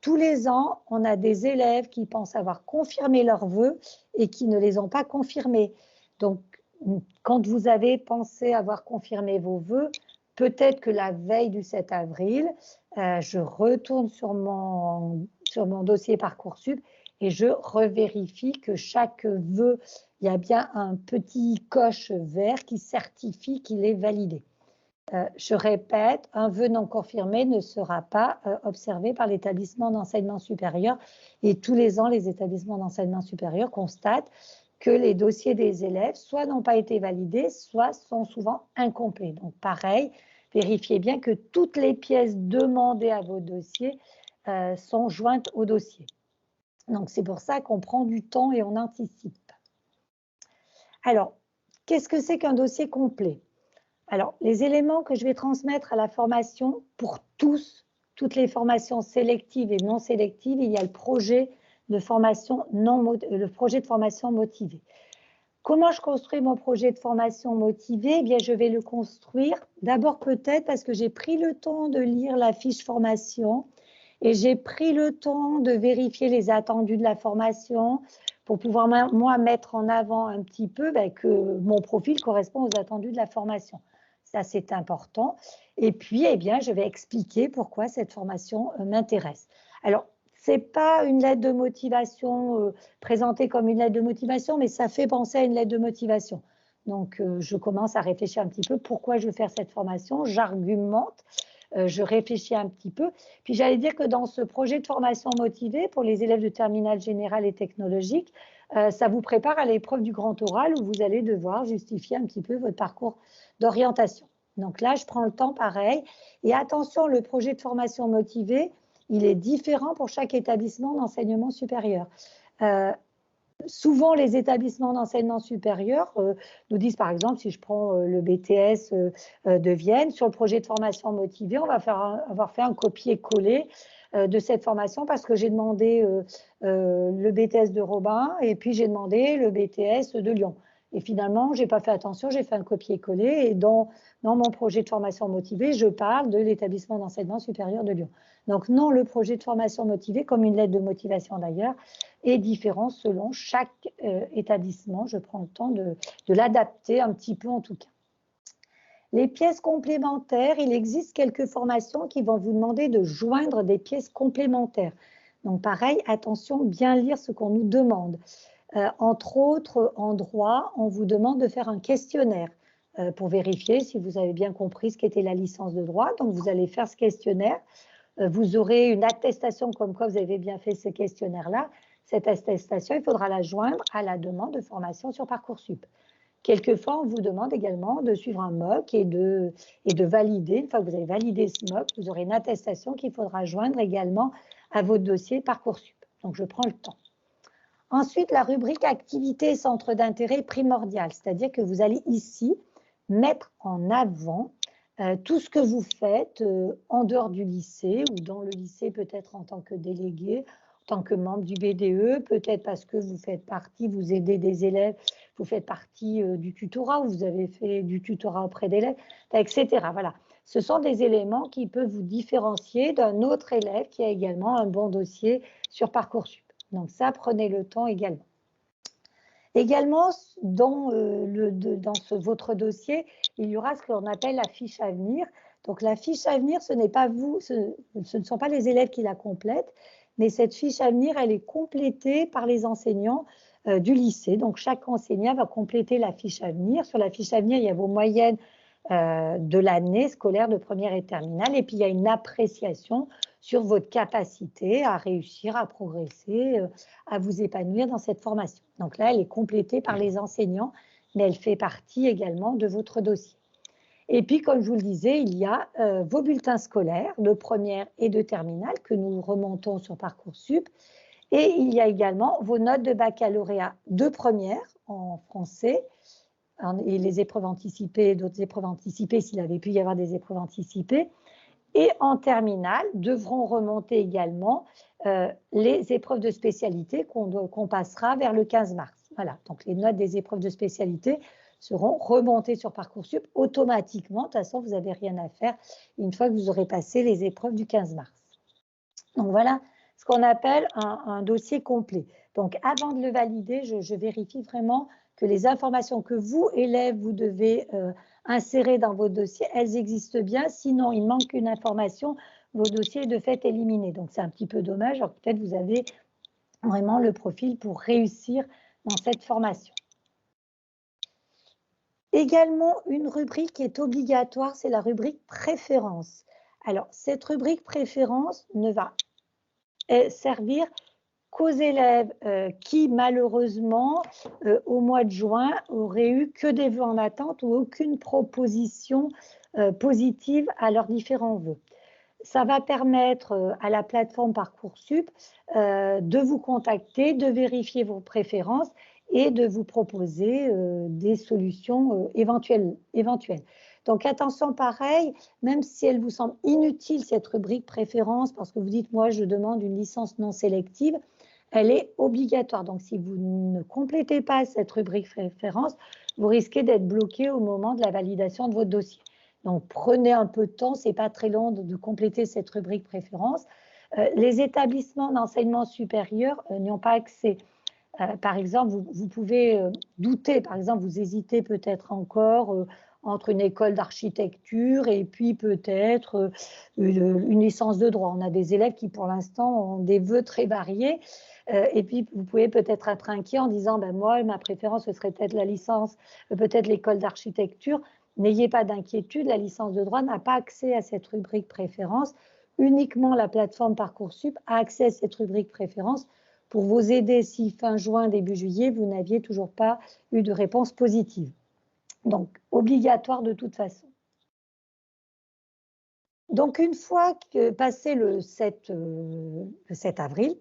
Speaker 2: Tous les ans, on a des élèves qui pensent avoir confirmé leurs vœux et qui ne les ont pas confirmés. Donc, quand vous avez pensé avoir confirmé vos vœux, peut-être que la veille du 7 avril, je retourne sur mon dossier Parcoursup et je revérifie que chaque vœu, il y a bien un petit coche vert qui certifie qu'il est validé. Je répète, un vœu non confirmé ne sera pas observé par l'établissement d'enseignement supérieur et tous les ans, les établissements d'enseignement supérieur constatent que les dossiers des élèves soit n'ont pas été validés, soit sont souvent incomplets. Donc pareil, vérifiez bien que toutes les pièces demandées à vos dossiers sont jointes au dossier. Donc c'est pour ça qu'on prend du temps et on anticipe. Alors, qu'est-ce que c'est qu'un dossier complet ? Alors, les éléments que je vais transmettre à la formation, pour toutes les formations sélectives et non sélectives, il y a le projet de formation, motivé. Comment je construis mon projet de formation motivé ? Eh bien, je vais le construire d'abord peut-être parce que j'ai pris le temps de lire la fiche formation et j'ai pris le temps de vérifier les attendus de la formation pour pouvoir, moi, mettre en avant un petit peu que mon profil correspond aux attendus de la formation. Ça, c'est important. Et puis, eh bien, je vais expliquer pourquoi cette formation m'intéresse. Alors, ce n'est pas une lettre de motivation présentée comme une lettre de motivation, mais ça fait penser à une lettre de motivation. Donc, je commence à réfléchir un petit peu pourquoi je veux faire cette formation. J'argumente, je réfléchis un petit peu. Puis, j'allais dire que dans ce projet de formation motivée pour les élèves de terminale générale et technologique, ça vous prépare à l'épreuve du grand oral où vous allez devoir justifier un petit peu votre parcours d'orientation. Donc là, je prends le temps pareil. Et attention, le projet de formation motivée, il est différent pour chaque établissement d'enseignement supérieur. Souvent, les établissements d'enseignement supérieur nous disent, par exemple, si je prends le BTS de Vienne, sur le projet de formation motivée, on va avoir fait un copier-coller de cette formation parce que j'ai demandé le BTS de Robin et puis j'ai demandé le BTS de Lyon. Et finalement, je n'ai pas fait attention, j'ai fait un copier-coller et dans mon projet de formation motivée, je parle de l'établissement d'enseignement supérieur de Lyon. Donc non, le projet de formation motivée, comme une lettre de motivation d'ailleurs, est différent selon chaque établissement. Je prends le temps de l'adapter un petit peu en tout cas. Les pièces complémentaires, il existe quelques formations qui vont vous demander de joindre des pièces complémentaires. Donc pareil, attention, bien lire ce qu'on nous demande. Entre autres, en droit, on vous demande de faire un questionnaire pour vérifier si vous avez bien compris ce qu'était la licence de droit. Donc, vous allez faire ce questionnaire. Vous aurez une attestation comme quoi vous avez bien fait ce questionnaire-là. Cette attestation, il faudra la joindre à la demande de formation sur Parcoursup. Quelquefois, on vous demande également de suivre un MOOC et de valider. Une fois que vous avez validé ce MOOC, vous aurez une attestation qu'il faudra joindre également à votre dossier Parcoursup. Donc, je prends le temps. Ensuite, la rubrique activité et centre d'intérêt primordial, c'est-à-dire que vous allez ici mettre en avant tout ce que vous faites en dehors du lycée ou dans le lycée, peut-être en tant que délégué, en tant que membre du BDE, peut-être parce que vous faites partie, vous aidez des élèves, vous faites partie du tutorat ou vous avez fait du tutorat auprès d'élèves, etc. Voilà. Ce sont des éléments qui peuvent vous différencier d'un autre élève qui a également un bon dossier sur Parcoursup. Donc ça, prenez le temps également. Également, dans votre dossier, il y aura ce qu'on appelle la fiche à venir. Donc la fiche à venir, ce n'est pas vous, ce ne sont pas les élèves qui la complètent, mais cette fiche à venir, elle est complétée par les enseignants du lycée. Donc chaque enseignant va compléter la fiche à venir. Sur la fiche à venir, il y a vos moyennes de l'année scolaire de première et terminale, et puis il y a une appréciation sur votre capacité à réussir, à progresser, à vous épanouir dans cette formation. Donc là, elle est complétée par les enseignants, mais elle fait partie également de votre dossier. Et puis, comme je vous le disais, il y a vos bulletins scolaires de première et de terminale que nous remontons sur Parcoursup. Et il y a également vos notes de baccalauréat de première en français, et les épreuves anticipées, d'autres épreuves anticipées, s'il avait pu y avoir des épreuves anticipées, Et en terminale, devront remonter également les épreuves de spécialité qu'on passera vers le 15 mars. Voilà, donc les notes des épreuves de spécialité seront remontées sur Parcoursup automatiquement. De toute façon, vous n'avez rien à faire une fois que vous aurez passé les épreuves du 15 mars. Donc voilà ce qu'on appelle un dossier complet. Donc avant de le valider, je vérifie vraiment que les informations que vous, élèves, vous devez insérer dans vos dossiers, elles existent bien. Sinon, il manque une information, vos dossiers de fait éliminés. Donc c'est un petit peu dommage. Alors peut-être vous avez vraiment le profil pour réussir dans cette formation. Également, une rubrique qui est obligatoire, c'est la rubrique préférence. Alors, cette rubrique préférence ne va servir qu'aux élèves qui, malheureusement, au mois de juin, auraient eu que des vœux en attente ou aucune proposition positive à leurs différents vœux. Ça va permettre à la plateforme Parcoursup de vous contacter, de vérifier vos préférences et de vous proposer des solutions éventuelles. Donc attention, pareil, même si elle vous semble inutile, cette rubrique préférence, parce que vous dites, moi, je demande une licence non sélective, elle est obligatoire. Donc si vous ne complétez pas cette rubrique préférence, vous risquez d'être bloqué au moment de la validation de votre dossier. Donc prenez un peu de temps, c'est pas très long de compléter cette rubrique préférence. Les établissements d'enseignement supérieur n'y ont pas accès. Par exemple, vous pouvez douter, par exemple, vous hésitez peut-être encore entre une école d'architecture et puis peut-être une licence de droit. On a des élèves qui, pour l'instant, ont des vœux très variés. Et puis, vous pouvez peut-être être inquiet en disant, ben, moi, ma préférence, ce serait peut-être la licence, peut-être l'école d'architecture. N'ayez pas d'inquiétude, la licence de droit n'a pas accès à cette rubrique préférence. Uniquement la plateforme Parcoursup a accès à cette rubrique préférence pour vous aider si fin juin, début juillet, vous n'aviez toujours pas eu de réponse positive. Donc, obligatoire de toute façon. Donc, une fois que passé le 7 avril,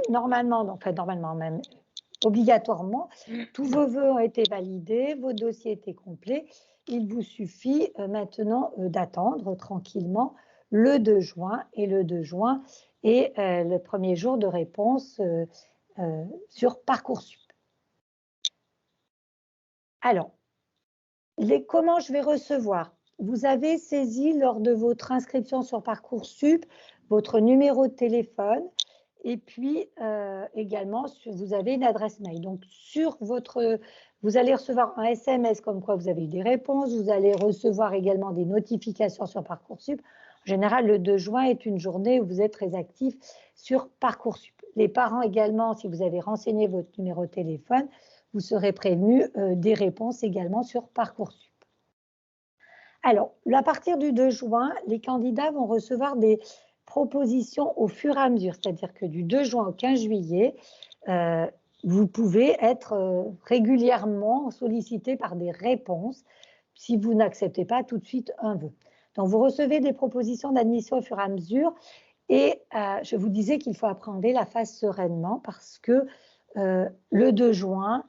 Speaker 2: normalement, même obligatoirement, tous vos vœux ont été validés, vos dossiers étaient complets. Il vous suffit maintenant d'attendre tranquillement le 2 juin. Et le 2 juin est le premier jour de réponse sur Parcoursup. Alors, comment je vais recevoir? Vous avez saisi lors de votre inscription sur Parcoursup votre numéro de téléphone. Et puis également, vous avez une adresse mail. Donc, vous allez recevoir un SMS comme quoi vous avez eu des réponses. Vous allez recevoir également des notifications sur Parcoursup. En général, le 2 juin est une journée où vous êtes très actif sur Parcoursup. Les parents également, si vous avez renseigné votre numéro de téléphone, vous serez prévenus des réponses également sur Parcoursup. Alors, à partir du 2 juin, les candidats vont recevoir des propositions au fur et à mesure, c'est-à-dire que du 2 juin au 15 juillet, vous pouvez être régulièrement sollicité par des réponses si vous n'acceptez pas tout de suite un vœu. Donc, vous recevez des propositions d'admission au fur et à mesure et je vous disais qu'il faut appréhender la phase sereinement parce que le 2 juin,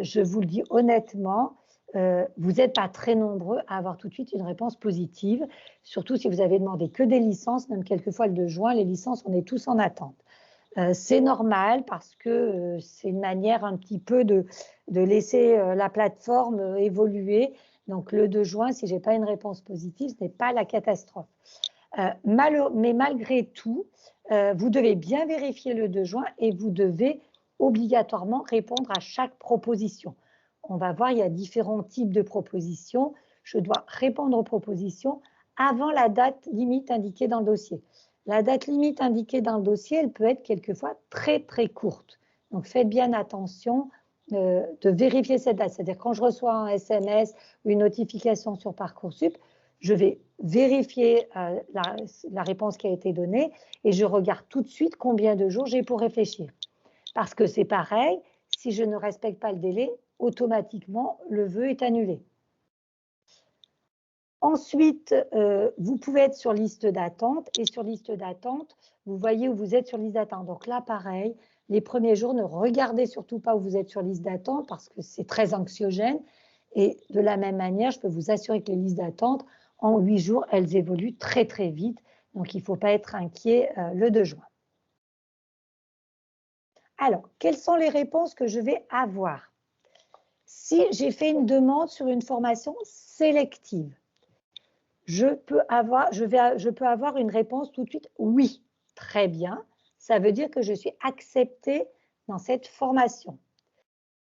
Speaker 2: je vous le dis honnêtement, vous n'êtes pas très nombreux à avoir tout de suite une réponse positive, surtout si vous avez demandé que des licences, même quelquefois le 2 juin, les licences, on est tous en attente. C'est normal parce que c'est une manière un petit peu de laisser la plateforme évoluer. Donc le 2 juin, si je n'ai pas une réponse positive, ce n'est pas la catastrophe. Mais malgré tout, vous devez bien vérifier le 2 juin et vous devez obligatoirement répondre à chaque proposition. On va voir, il y a différents types de propositions. Je dois répondre aux propositions avant la date limite indiquée dans le dossier. La date limite indiquée dans le dossier, elle peut être quelquefois très, très courte. Donc, faites bien attention de vérifier cette date. C'est-à-dire, quand je reçois un SMS ou une notification sur Parcoursup, je vais vérifier la réponse qui a été donnée et je regarde tout de suite combien de jours j'ai pour réfléchir. Parce que c'est pareil, si je ne respecte pas le délai, automatiquement, le vœu est annulé. Ensuite, vous pouvez être sur liste d'attente et sur liste d'attente, vous voyez où vous êtes sur liste d'attente. Donc là, pareil, les premiers jours, ne regardez surtout pas où vous êtes sur liste d'attente parce que c'est très anxiogène. Et de la même manière, je peux vous assurer que les listes d'attente, en 8 jours, elles évoluent très très vite. Donc, il ne faut pas être inquiet le 2 juin. Alors, quelles sont les réponses que je vais avoir? Si j'ai fait une demande sur une formation sélective, je peux avoir une réponse tout de suite « oui ». Très bien, ça veut dire que je suis acceptée dans cette formation.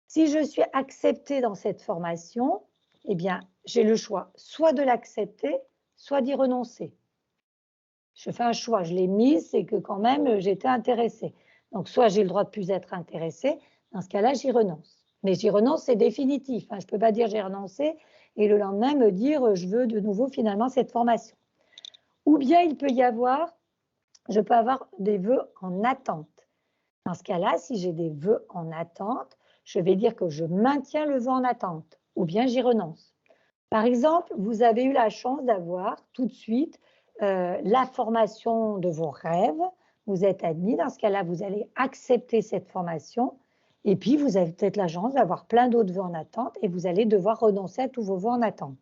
Speaker 2: Si je suis acceptée dans cette formation, eh bien, j'ai le choix soit de l'accepter, soit d'y renoncer. Je fais un choix, je l'ai mise, c'est que quand même j'étais intéressée. Donc, soit j'ai le droit de plus être intéressée, dans ce cas-là, j'y renonce. Mais j'y renonce, c'est définitif. Je ne peux pas dire j'ai renoncé et le lendemain me dire je veux de nouveau finalement cette formation. Ou bien il peut y avoir, je peux avoir des vœux en attente. Dans ce cas-là, si j'ai des vœux en attente, je vais dire que je maintiens le vœu en attente ou bien j'y renonce. Par exemple, vous avez eu la chance d'avoir tout de suite la formation de vos rêves, vous êtes admis, dans ce cas-là, vous allez accepter cette formation et puis vous avez peut-être la chance d'avoir plein d'autres vœux en attente et vous allez devoir renoncer à tous vos vœux en attente.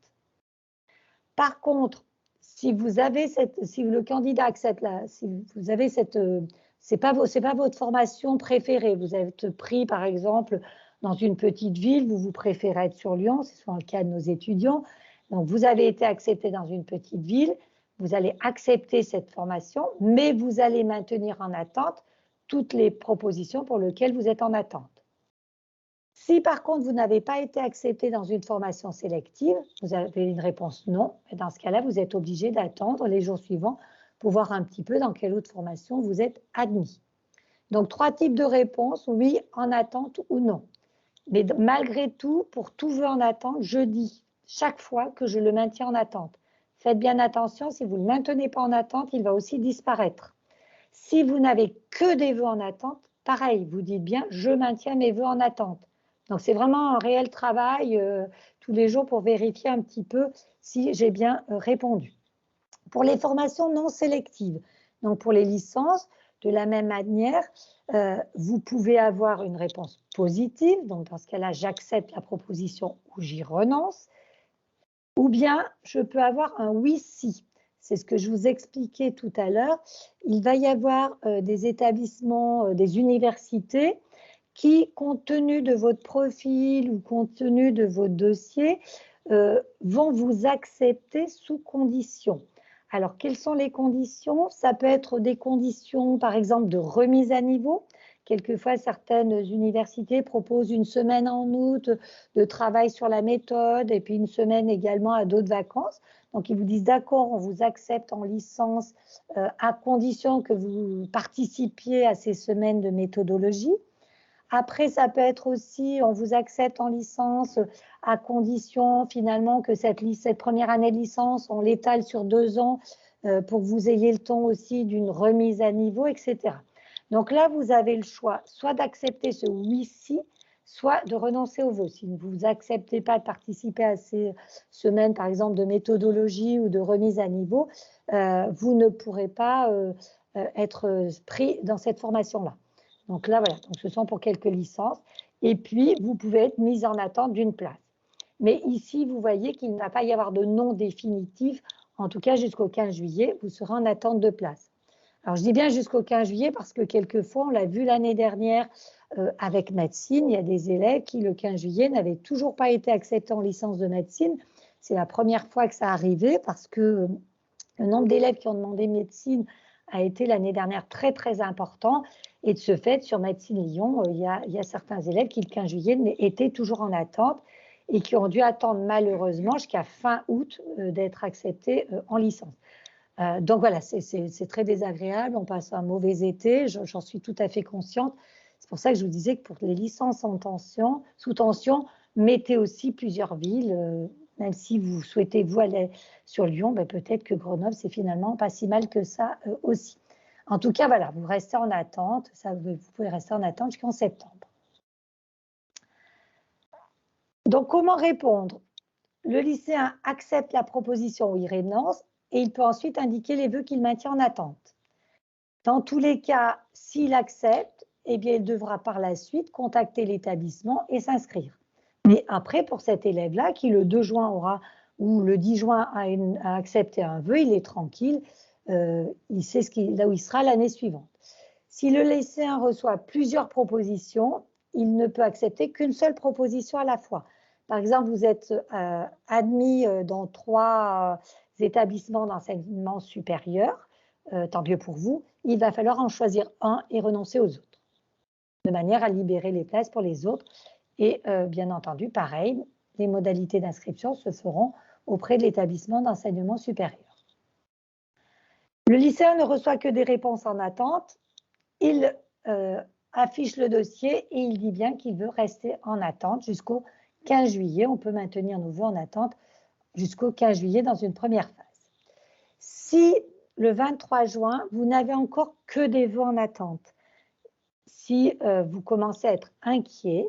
Speaker 2: Par contre, si le candidat accepte si vous avez c'est pas votre formation préférée, vous êtes pris par exemple dans une petite ville, vous préférez être sur Lyon, c'est souvent le cas de nos étudiants, donc vous avez été accepté dans une petite ville, vous allez accepter cette formation, mais vous allez maintenir en attente toutes les propositions pour lesquelles vous êtes en attente. Si par contre vous n'avez pas été accepté dans une formation sélective, vous avez une réponse non, et dans ce cas-là, vous êtes obligé d'attendre les jours suivants pour voir un petit peu dans quelle autre formation vous êtes admis. Donc 3 types de réponses, oui, en attente ou non. Mais malgré tout, pour tout vœu en attente, je dis chaque fois que je le maintiens en attente. Faites bien attention, si vous ne le maintenez pas en attente, il va aussi disparaître. Si vous n'avez que des vœux en attente, pareil, vous dites bien je maintiens mes vœux en attente. Donc c'est vraiment un réel travail tous les jours pour vérifier un petit peu si j'ai bien répondu. Pour les formations non sélectives, donc pour les licences, de la même manière, vous pouvez avoir une réponse positive, donc dans ce cas-là, j'accepte la proposition ou j'y renonce, ou bien je peux avoir un oui-si. C'est ce que je vous expliquais tout à l'heure. Il va y avoir des établissements, des universités qui, compte tenu de votre profil ou compte tenu de votre dossier, vont vous accepter sous conditions. Alors, quelles sont les conditions? Ça peut être des conditions, par exemple, de remise à niveau. Quelquefois, certaines universités proposent une semaine en août de travail sur la méthode et puis une semaine également à d'autres vacances. Donc, ils vous disent, d'accord, on vous accepte en licence à condition que vous participiez à ces semaines de méthodologie. Après, ça peut être aussi, on vous accepte en licence à condition finalement que cette première année de licence, on l'étale sur 2 ans pour que vous ayez le temps aussi d'une remise à niveau, etc. Donc là, vous avez le choix soit d'accepter ce oui-si, soit de renoncer au vœu. Si vous n'acceptez pas de participer à ces semaines, par exemple, de méthodologie ou de remise à niveau, vous ne pourrez pas être pris dans cette formation-là. Donc là, voilà, donc ce sont pour quelques licences. Et puis, vous pouvez être mis en attente d'une place. Mais ici, vous voyez qu'il ne va pas y avoir de nom définitif. En tout cas, jusqu'au 15 juillet, vous serez en attente de place. Alors, je dis bien jusqu'au 15 juillet parce que quelquefois, on l'a vu l'année dernière avec médecine, il y a des élèves qui, le 15 juillet, n'avaient toujours pas été acceptés en licence de médecine. C'est la première fois que ça arrivait parce que le nombre d'élèves qui ont demandé médecine a été l'année dernière très, très important. Et de ce fait, sur Médecine Lyon, il y a certains élèves qui, le 15 juillet, étaient toujours en attente et qui ont dû attendre malheureusement jusqu'à fin août d'être acceptés en licence. Donc voilà, c'est très désagréable, on passe un mauvais été, j'en suis tout à fait consciente. C'est pour ça que je vous disais que pour les licences sous tension, mettez aussi plusieurs villes, même si vous souhaitez vous aller sur Lyon, ben peut-être que Grenoble, c'est finalement pas si mal que ça aussi. En tout cas, voilà, vous restez en attente, vous pouvez rester en attente jusqu'en septembre. Donc, comment répondre? Le lycéen accepte la proposition ou il renonce et il peut ensuite indiquer les vœux qu'il maintient en attente. Dans tous les cas, s'il accepte, eh bien, il devra par la suite contacter l'établissement et s'inscrire. Mais après, pour cet élève-là, qui le 2 juin aura où le 10 juin a accepté un vœu, il est tranquille, il sait là où il sera l'année suivante. Si le lycéen reçoit plusieurs propositions, il ne peut accepter qu'une seule proposition à la fois. Par exemple, vous êtes admis dans 3 établissements d'enseignement supérieur, tant mieux pour vous, il va falloir en choisir un et renoncer aux autres, de manière à libérer les places pour les autres. Et bien entendu, pareil, les modalités d'inscription se feront auprès de l'établissement d'enseignement supérieur. Le lycéen ne reçoit que des réponses en attente. Il affiche le dossier et il dit bien qu'il veut rester en attente jusqu'au 15 juillet. On peut maintenir nos vœux en attente jusqu'au 15 juillet dans une première phase. Si le 23 juin, vous n'avez encore que des vœux en attente, si vous commencez à être inquiet,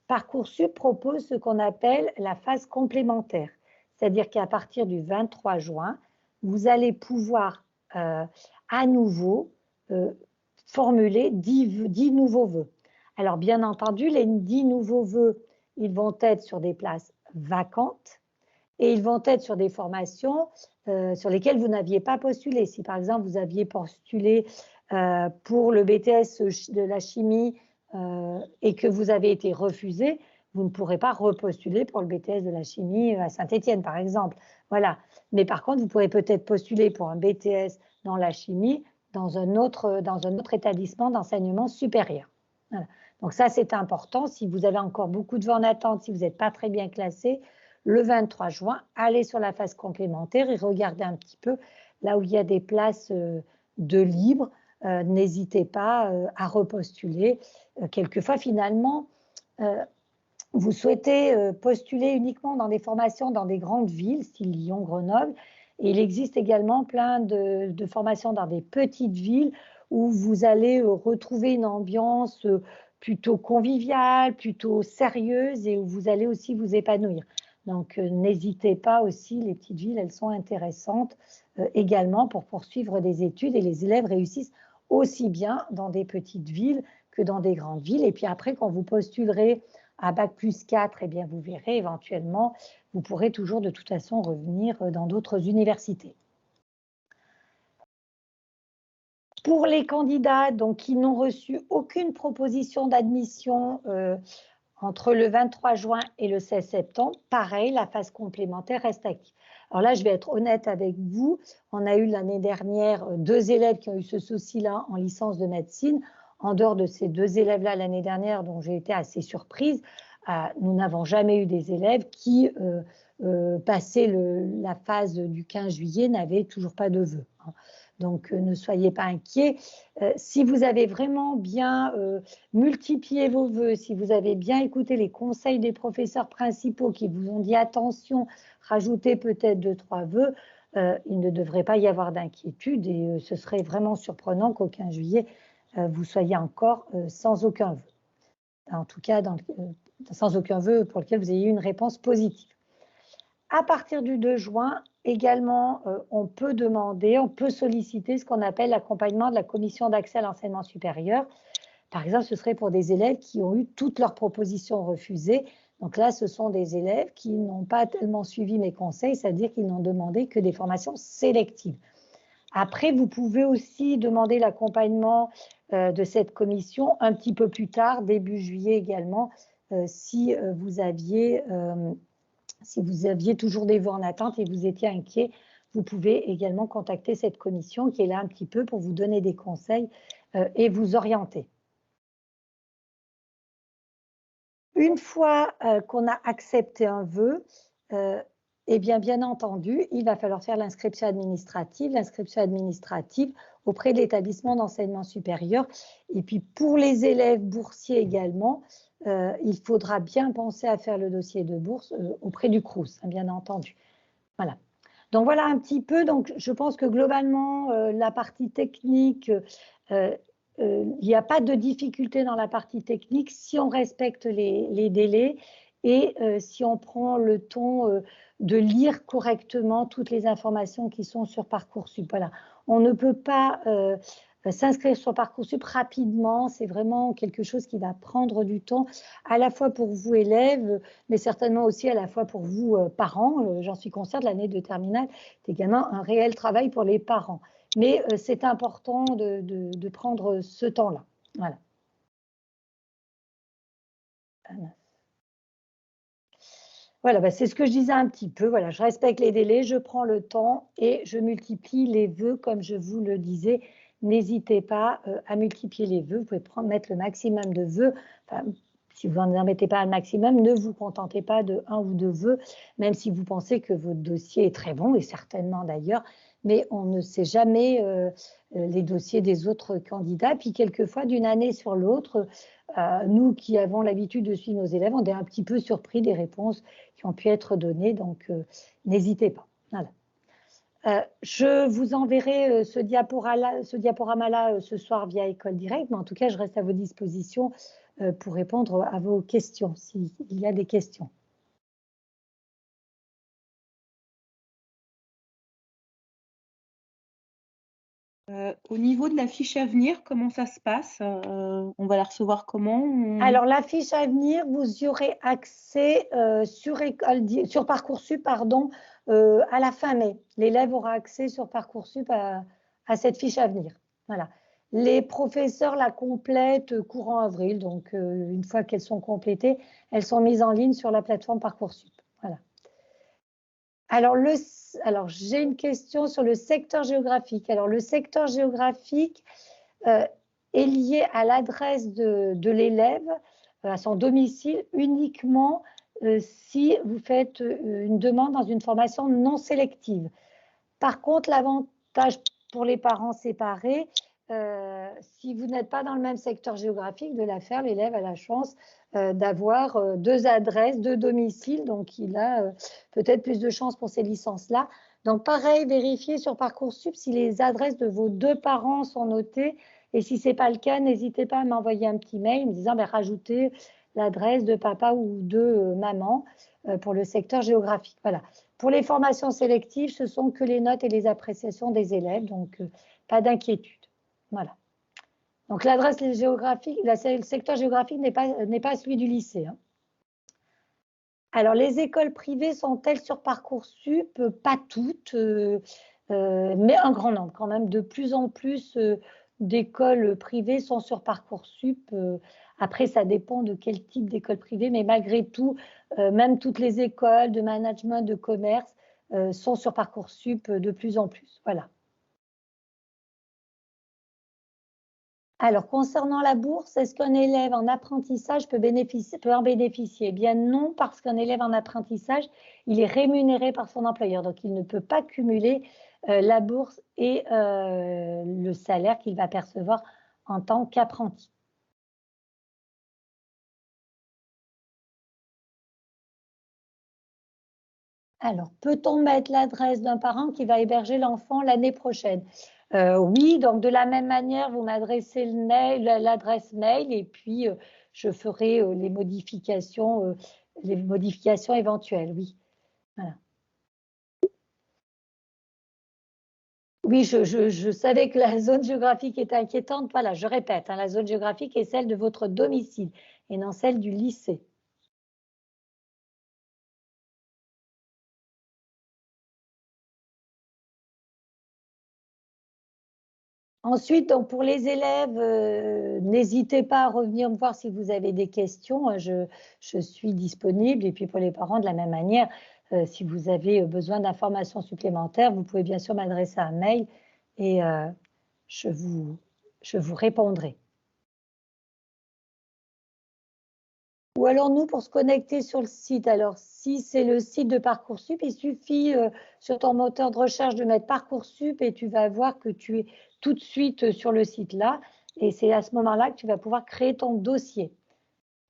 Speaker 2: Parcoursup propose ce qu'on appelle la phase complémentaire. C'est-à-dire qu'à partir du 23 juin, vous allez pouvoir à nouveau formuler 10 nouveaux vœux. Alors bien entendu, les 10 nouveaux vœux, ils vont être sur des places vacantes et ils vont être sur des formations sur lesquelles vous n'aviez pas postulé. Si par exemple vous aviez postulé pour le BTS de la chimie et que vous avez été refusé, vous ne pourrez pas repostuler pour le BTS de la chimie à Saint-Étienne, par exemple. Voilà. Mais par contre, vous pourrez peut-être postuler pour un BTS dans la chimie dans un autre établissement d'enseignement supérieur. Voilà. Donc ça, c'est important. Si vous avez encore beaucoup de vœux en attente, si vous n'êtes pas très bien classé, le 23 juin, allez sur la phase complémentaire et regardez un petit peu là où il y a des places de libre. N'hésitez pas à repostuler. Quelquefois, finalement, vous souhaitez postuler uniquement dans des formations dans des grandes villes, style Lyon, Grenoble, et il existe également plein de formations dans des petites villes où vous allez retrouver une ambiance plutôt conviviale, plutôt sérieuse et où vous allez aussi vous épanouir. Donc, n'hésitez pas aussi, les petites villes, elles sont intéressantes également pour poursuivre des études et les élèves réussissent aussi bien dans des petites villes que dans des grandes villes. Et puis après, quand vous postulerez à Bac+4, eh bien, vous verrez éventuellement, vous pourrez toujours de toute façon revenir dans d'autres universités. Pour les candidats donc, qui n'ont reçu aucune proposition d'admission entre le 23 juin et le 16 septembre, pareil, la phase complémentaire reste active. Alors là, je vais être honnête avec vous, on a eu l'année dernière 2 élèves qui ont eu ce souci-là en licence de médecine. En dehors de ces 2 élèves-là l'année dernière, dont j'ai été assez surprise, nous n'avons jamais eu des élèves qui, passé la phase du 15 juillet, n'avaient toujours pas de vœux. Donc, ne soyez pas inquiets. Si vous avez vraiment bien multiplié vos vœux, si vous avez bien écouté les conseils des professeurs principaux qui vous ont dit attention, rajoutez peut-être 2-3 vœux, il ne devrait pas y avoir d'inquiétude et ce serait vraiment surprenant qu'au 15 juillet, vous soyez encore sans aucun vœu. En tout cas, sans aucun vœu pour lequel vous ayez eu une réponse positive. À partir du 2 juin, également, on peut solliciter ce qu'on appelle l'accompagnement de la commission d'accès à l'enseignement supérieur. Par exemple, ce serait pour des élèves qui ont eu toutes leurs propositions refusées. Donc là, ce sont des élèves qui n'ont pas tellement suivi mes conseils, c'est-à-dire qu'ils n'ont demandé que des formations sélectives. Après, vous pouvez aussi demander l'accompagnement de cette commission un petit peu plus tard, début juillet également, si vous aviez toujours des vœux en attente et vous étiez inquiet, vous pouvez également contacter cette commission qui est là un petit peu pour vous donner des conseils et vous orienter. Une fois qu'on a accepté un vœu, eh bien entendu, il va falloir faire l'inscription administrative auprès de l'établissement d'enseignement supérieur. Et puis pour les élèves boursiers également, il faudra bien penser à faire le dossier de bourse auprès du Crous, hein, bien entendu. Voilà. Donc voilà un petit peu. Donc je pense que globalement, la partie technique, il n'y a pas de difficulté dans la partie technique si on respecte les délais et si on prend le temps de lire correctement toutes les informations qui sont sur Parcoursup. Voilà. On ne peut pas s'inscrire sur Parcoursup rapidement, c'est vraiment quelque chose qui va prendre du temps, à la fois pour vous, élèves, mais certainement aussi à la fois pour vous, parents. J'en suis consciente, l'année de terminale, c'est également un réel travail pour les parents. Mais c'est important de prendre ce temps-là. Voilà. Voilà, bah, c'est ce que je disais un petit peu. Voilà, je respecte les délais, je prends le temps et je multiplie les vœux, comme je vous le disais. N'hésitez pas à multiplier les vœux. Vous pouvez mettre le maximum de vœux. Enfin, si vous n'en mettez pas un maximum, ne vous contentez pas de 1 ou 2 vœux, même si vous pensez que votre dossier est très bon, et certainement d'ailleurs, mais on ne sait jamais les dossiers des autres candidats. Puis quelquefois, d'une année sur l'autre, nous qui avons l'habitude de suivre nos élèves, on est un petit peu surpris des réponses qui ont pu être données, donc n'hésitez pas. Voilà. Je vous enverrai ce diaporama-là ce soir via École Directe, mais en tout cas, je reste à vos dispositions pour répondre à vos questions, s'il y a des questions.
Speaker 3: Au niveau de la fiche à venir, comment ça se passe? On va la recevoir comment?
Speaker 2: Alors, la fiche à venir, vous y aurez accès sur Parcoursup, pardon, à la fin mai. L'élève aura accès sur Parcoursup à cette fiche à venir. Voilà. Les professeurs la complètent courant avril, donc une fois qu'elles sont complétées, elles sont mises en ligne sur la plateforme Parcoursup. Voilà. Alors j'ai une question sur le secteur géographique. Alors, le secteur géographique est lié à l'adresse de l'élève, à son domicile, uniquement si vous faites une demande dans une formation non sélective. Par contre, l'avantage pour les parents séparés, si vous n'êtes pas dans le même secteur géographique, de la faire, l'élève a la chance d'avoir 2 adresses, 2 domiciles, donc il a peut-être plus de chances pour ces licences-là. Donc pareil, vérifiez sur Parcoursup si les adresses de vos 2 parents sont notées, et si ce n'est pas le cas, n'hésitez pas à m'envoyer un petit mail me disant rajoutez l'adresse de papa ou de maman pour le secteur géographique. Voilà. Pour les formations sélectives, ce sont que les notes et les appréciations des élèves, donc pas d'inquiétude. Voilà. Donc l'adresse géographique, le secteur géographique n'est pas celui du lycée. Hein. Alors, les écoles privées sont-elles sur Parcoursup? Pas toutes, mais un grand nombre quand même. De plus en plus d'écoles privées sont sur Parcoursup. Après, ça dépend de quel type d'école privée, mais malgré tout, même toutes les écoles de management, de commerce sont sur Parcoursup de plus en plus. Voilà. Alors, concernant la bourse, est-ce qu'un élève en apprentissage peut en bénéficier? Eh bien non, parce qu'un élève en apprentissage, il est rémunéré par son employeur. Donc, il ne peut pas cumuler la bourse et le salaire qu'il va percevoir en tant qu'apprenti. Alors, peut-on mettre l'adresse d'un parent qui va héberger l'enfant l'année prochaine? Oui, donc de la même manière, vous m'adressez l'adresse mail et puis je ferai les modifications éventuelles, oui. Voilà. Oui, je savais que la zone géographique était inquiétante. Voilà, je répète, hein, la zone géographique est celle de votre domicile et non celle du lycée. Ensuite, donc pour les élèves, n'hésitez pas à revenir me voir si vous avez des questions. Je suis disponible. Et puis pour les parents, de la même manière, si vous avez besoin d'informations supplémentaires, vous pouvez bien sûr m'adresser un mail et je vous répondrai. Ou alors nous, pour se connecter sur le site, alors si c'est le site de Parcoursup, il suffit sur ton moteur de recherche de mettre Parcoursup et tu vas voir que tu es tout de suite sur le site là. Et c'est à ce moment-là que tu vas pouvoir créer ton dossier.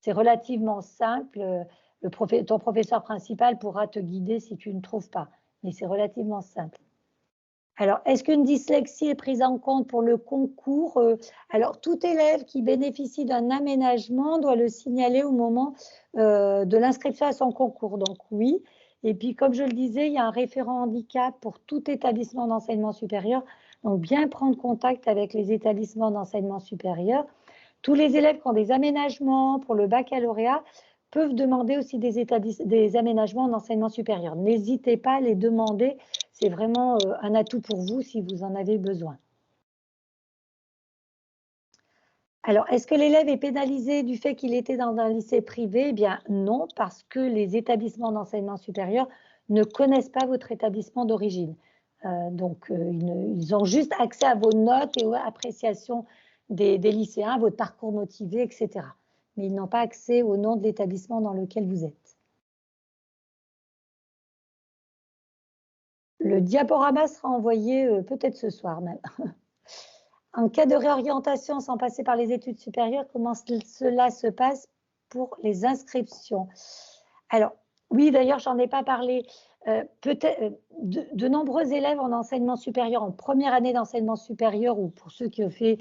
Speaker 2: C'est relativement simple. Ton professeur principal pourra te guider si tu ne trouves pas. Mais c'est relativement simple. Alors, est-ce qu'une dyslexie est prise en compte pour le concours? Alors, tout élève qui bénéficie d'un aménagement doit le signaler au moment de l'inscription à son concours. Donc, oui. Et puis, comme je le disais, il y a un référent handicap pour tout établissement d'enseignement supérieur. Donc, bien prendre contact avec les établissements d'enseignement supérieur. Tous les élèves qui ont des aménagements pour le baccalauréat peuvent demander aussi des aménagements d'enseignement supérieur. N'hésitez pas à les demander, c'est vraiment un atout pour vous si vous en avez besoin. Alors, est-ce que l'élève est pénalisé du fait qu'il était dans un lycée privé? Eh bien, non, parce que les établissements d'enseignement supérieur ne connaissent pas votre établissement d'origine. Donc, ils ont juste accès à vos notes et aux appréciations des lycéens, votre parcours motivé, etc. Mais ils n'ont pas accès au nom de l'établissement dans lequel vous êtes. Le diaporama sera envoyé peut-être ce soir même. En cas de réorientation sans passer par les études supérieures, comment cela se passe pour les inscriptions? Alors, oui, d'ailleurs, j'en ai pas parlé. Peut-être de nombreux élèves en enseignement supérieur, en première année d'enseignement supérieur, ou pour ceux qui ont fait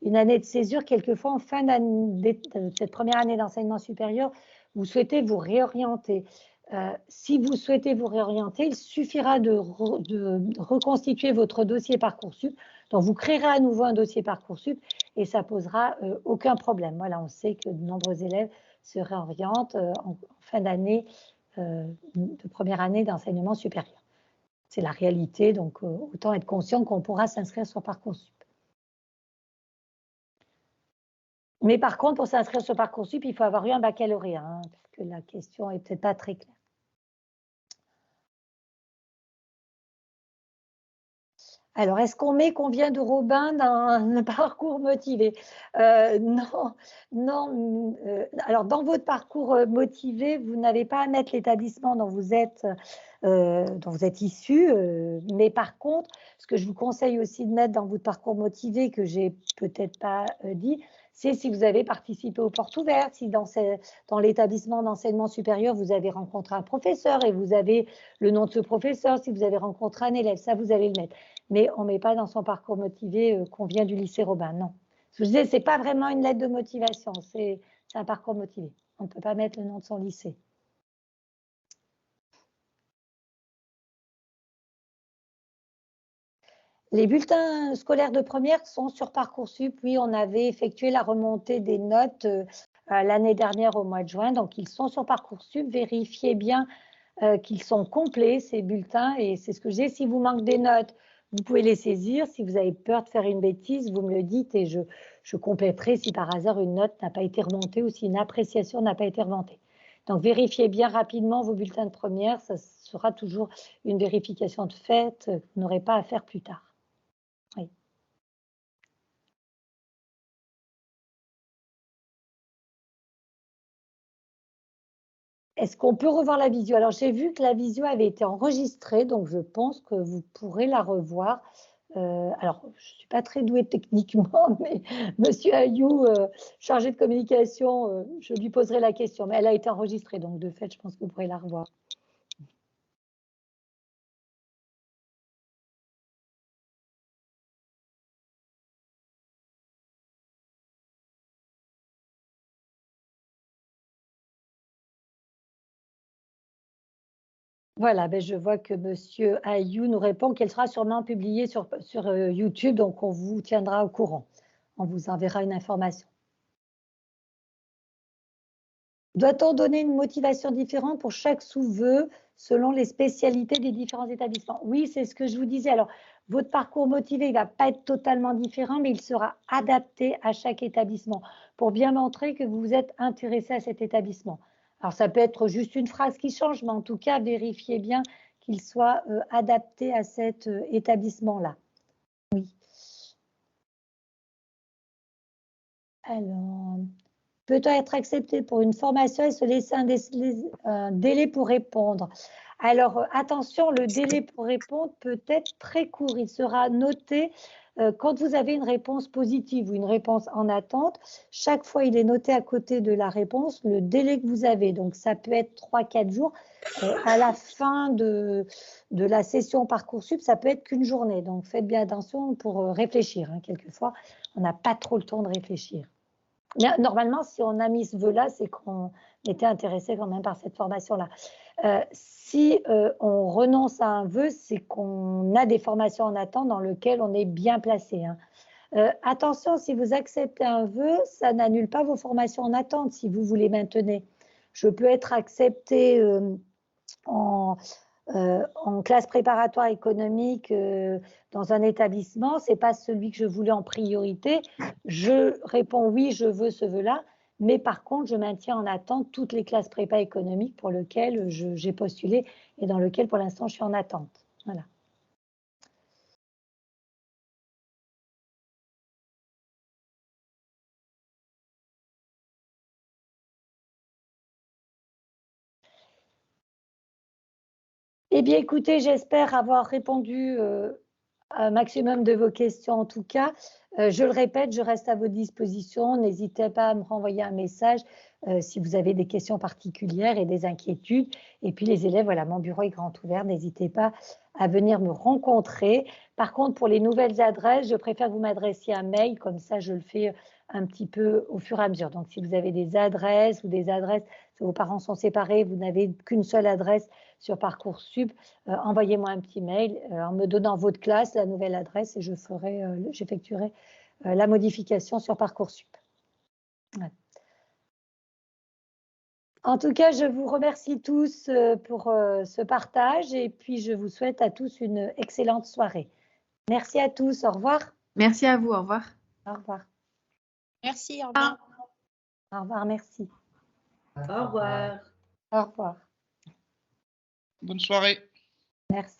Speaker 2: une année de césure, quelquefois en fin d'année de cette première année d'enseignement supérieur, vous souhaitez vous réorienter. Si vous souhaitez vous réorienter, il suffira de reconstituer votre dossier Parcoursup. Donc, vous créerez à nouveau un dossier Parcoursup et ça posera aucun problème. Voilà, on sait que de nombreux élèves se réorientent en fin d'année de première année d'enseignement supérieur. C'est la réalité, donc autant être conscient qu'on pourra s'inscrire sur Parcoursup. Mais par contre, pour s'inscrire sur Parcoursup, il faut avoir eu un baccalauréat, hein, parce que la question n'est peut-être pas très claire. Alors, est-ce qu'on met combien de Robin dans un parcours motivé? Non, non. Alors, dans votre parcours motivé, vous n'avez pas à mettre l'établissement dont vous êtes issu. Mais par contre, ce que je vous conseille aussi de mettre dans votre parcours motivé, que j'ai peut-être pas dit, c'est si vous avez participé aux portes ouvertes, si dans l'établissement d'enseignement supérieur, vous avez rencontré un professeur et vous avez le nom de ce professeur, si vous avez rencontré un élève, ça, vous allez le mettre. Mais on ne met pas dans son parcours motivé qu'on vient du lycée Robin, non. Je vous disais, ce n'est pas vraiment une lettre de motivation, c'est un parcours motivé. On ne peut pas mettre le nom de son lycée. Les bulletins scolaires de première sont sur Parcoursup. Oui, on avait effectué la remontée des notes l'année dernière au mois de juin. Donc, ils sont sur Parcoursup. Vérifiez bien qu'ils sont complets, ces bulletins. Et c'est ce que je dis, si vous manque des notes, vous pouvez les saisir. Si vous avez peur de faire une bêtise, vous me le dites et je compléterai si par hasard une note n'a pas été remontée ou si une appréciation n'a pas été remontée. Donc, vérifiez bien rapidement vos bulletins de première. Ça sera toujours une vérification de fait que vous n'aurez pas à faire plus tard. Oui. Est-ce qu'on peut revoir la visio? Alors, j'ai vu que la visio avait été enregistrée, donc je pense que vous pourrez la revoir. Alors, je ne suis pas très douée techniquement, mais Monsieur Ayou, chargé de communication, je lui poserai la question. Mais elle a été enregistrée, donc de fait, je pense que vous pourrez la revoir. Voilà, ben je vois que Monsieur Ayou nous répond qu'elle sera sûrement publiée sur YouTube, donc on vous tiendra au courant. On vous enverra une information. Doit-on donner une motivation différente pour chaque sous-vœu selon les spécialités des différents établissements? Oui, c'est ce que je vous disais. Alors, votre parcours motivé, il ne va pas être totalement différent, mais il sera adapté à chaque établissement pour bien montrer que vous vous êtes intéressé à cet établissement. Alors, ça peut être juste une phrase qui change, mais en tout cas, vérifiez bien qu'il soit adapté à cet établissement-là. Oui. Alors... Peut-on être accepté pour une formation et se laisser un délai pour répondre? Alors, attention, le délai pour répondre peut être très court. Il sera noté quand vous avez une réponse positive ou une réponse en attente. Chaque fois, il est noté à côté de la réponse le délai que vous avez. Donc, ça peut être 3-4 jours. À la fin de la session Parcoursup, ça peut être qu'une journée. Donc, faites bien attention pour réfléchir. Hein. Quelquefois, on n'a pas trop le temps de réfléchir. Normalement, si on a mis ce vœu-là, c'est qu'on était intéressé quand même par cette formation-là. Si on renonce à un vœu, c'est qu'on a des formations en attente dans lesquelles on est bien placé. Hein. Attention, si vous acceptez un vœu, ça n'annule pas vos formations en attente si vous les maintenez. Je peux être acceptée en classe préparatoire économique dans un établissement, ce n'est pas celui que je voulais en priorité. Je réponds oui, je veux ce vœu-là, mais par contre, je maintiens en attente toutes les classes prépa économiques pour lesquelles j'ai postulé et dans lesquelles, pour l'instant, je suis en attente. Voilà. Eh bien, écoutez, j'espère avoir répondu un maximum de vos questions en tout cas. Je le répète, je reste à votre disposition. N'hésitez pas à me renvoyer un message si vous avez des questions particulières et des inquiétudes. Et puis les élèves, voilà, mon bureau est grand ouvert. N'hésitez pas à venir me rencontrer. Par contre, pour les nouvelles adresses, je préfère que vous m'adressiez un mail. Comme ça, je le fais un petit peu au fur et à mesure. Donc, si vous avez des adresses ou des adresses, si vos parents sont séparés, vous n'avez qu'une seule adresse sur Parcoursup, envoyez-moi un petit mail en me donnant votre classe, la nouvelle adresse, et j'effectuerai la modification sur Parcoursup. Ouais. En tout cas, je vous remercie tous pour ce partage et puis je vous souhaite à tous une excellente soirée. Merci à tous, au revoir.
Speaker 4: Merci à vous, au revoir.
Speaker 2: Au revoir.
Speaker 5: Merci, au revoir.
Speaker 2: Au revoir, merci.
Speaker 6: Au revoir.
Speaker 2: Au revoir.
Speaker 7: Bonne soirée.
Speaker 2: Merci.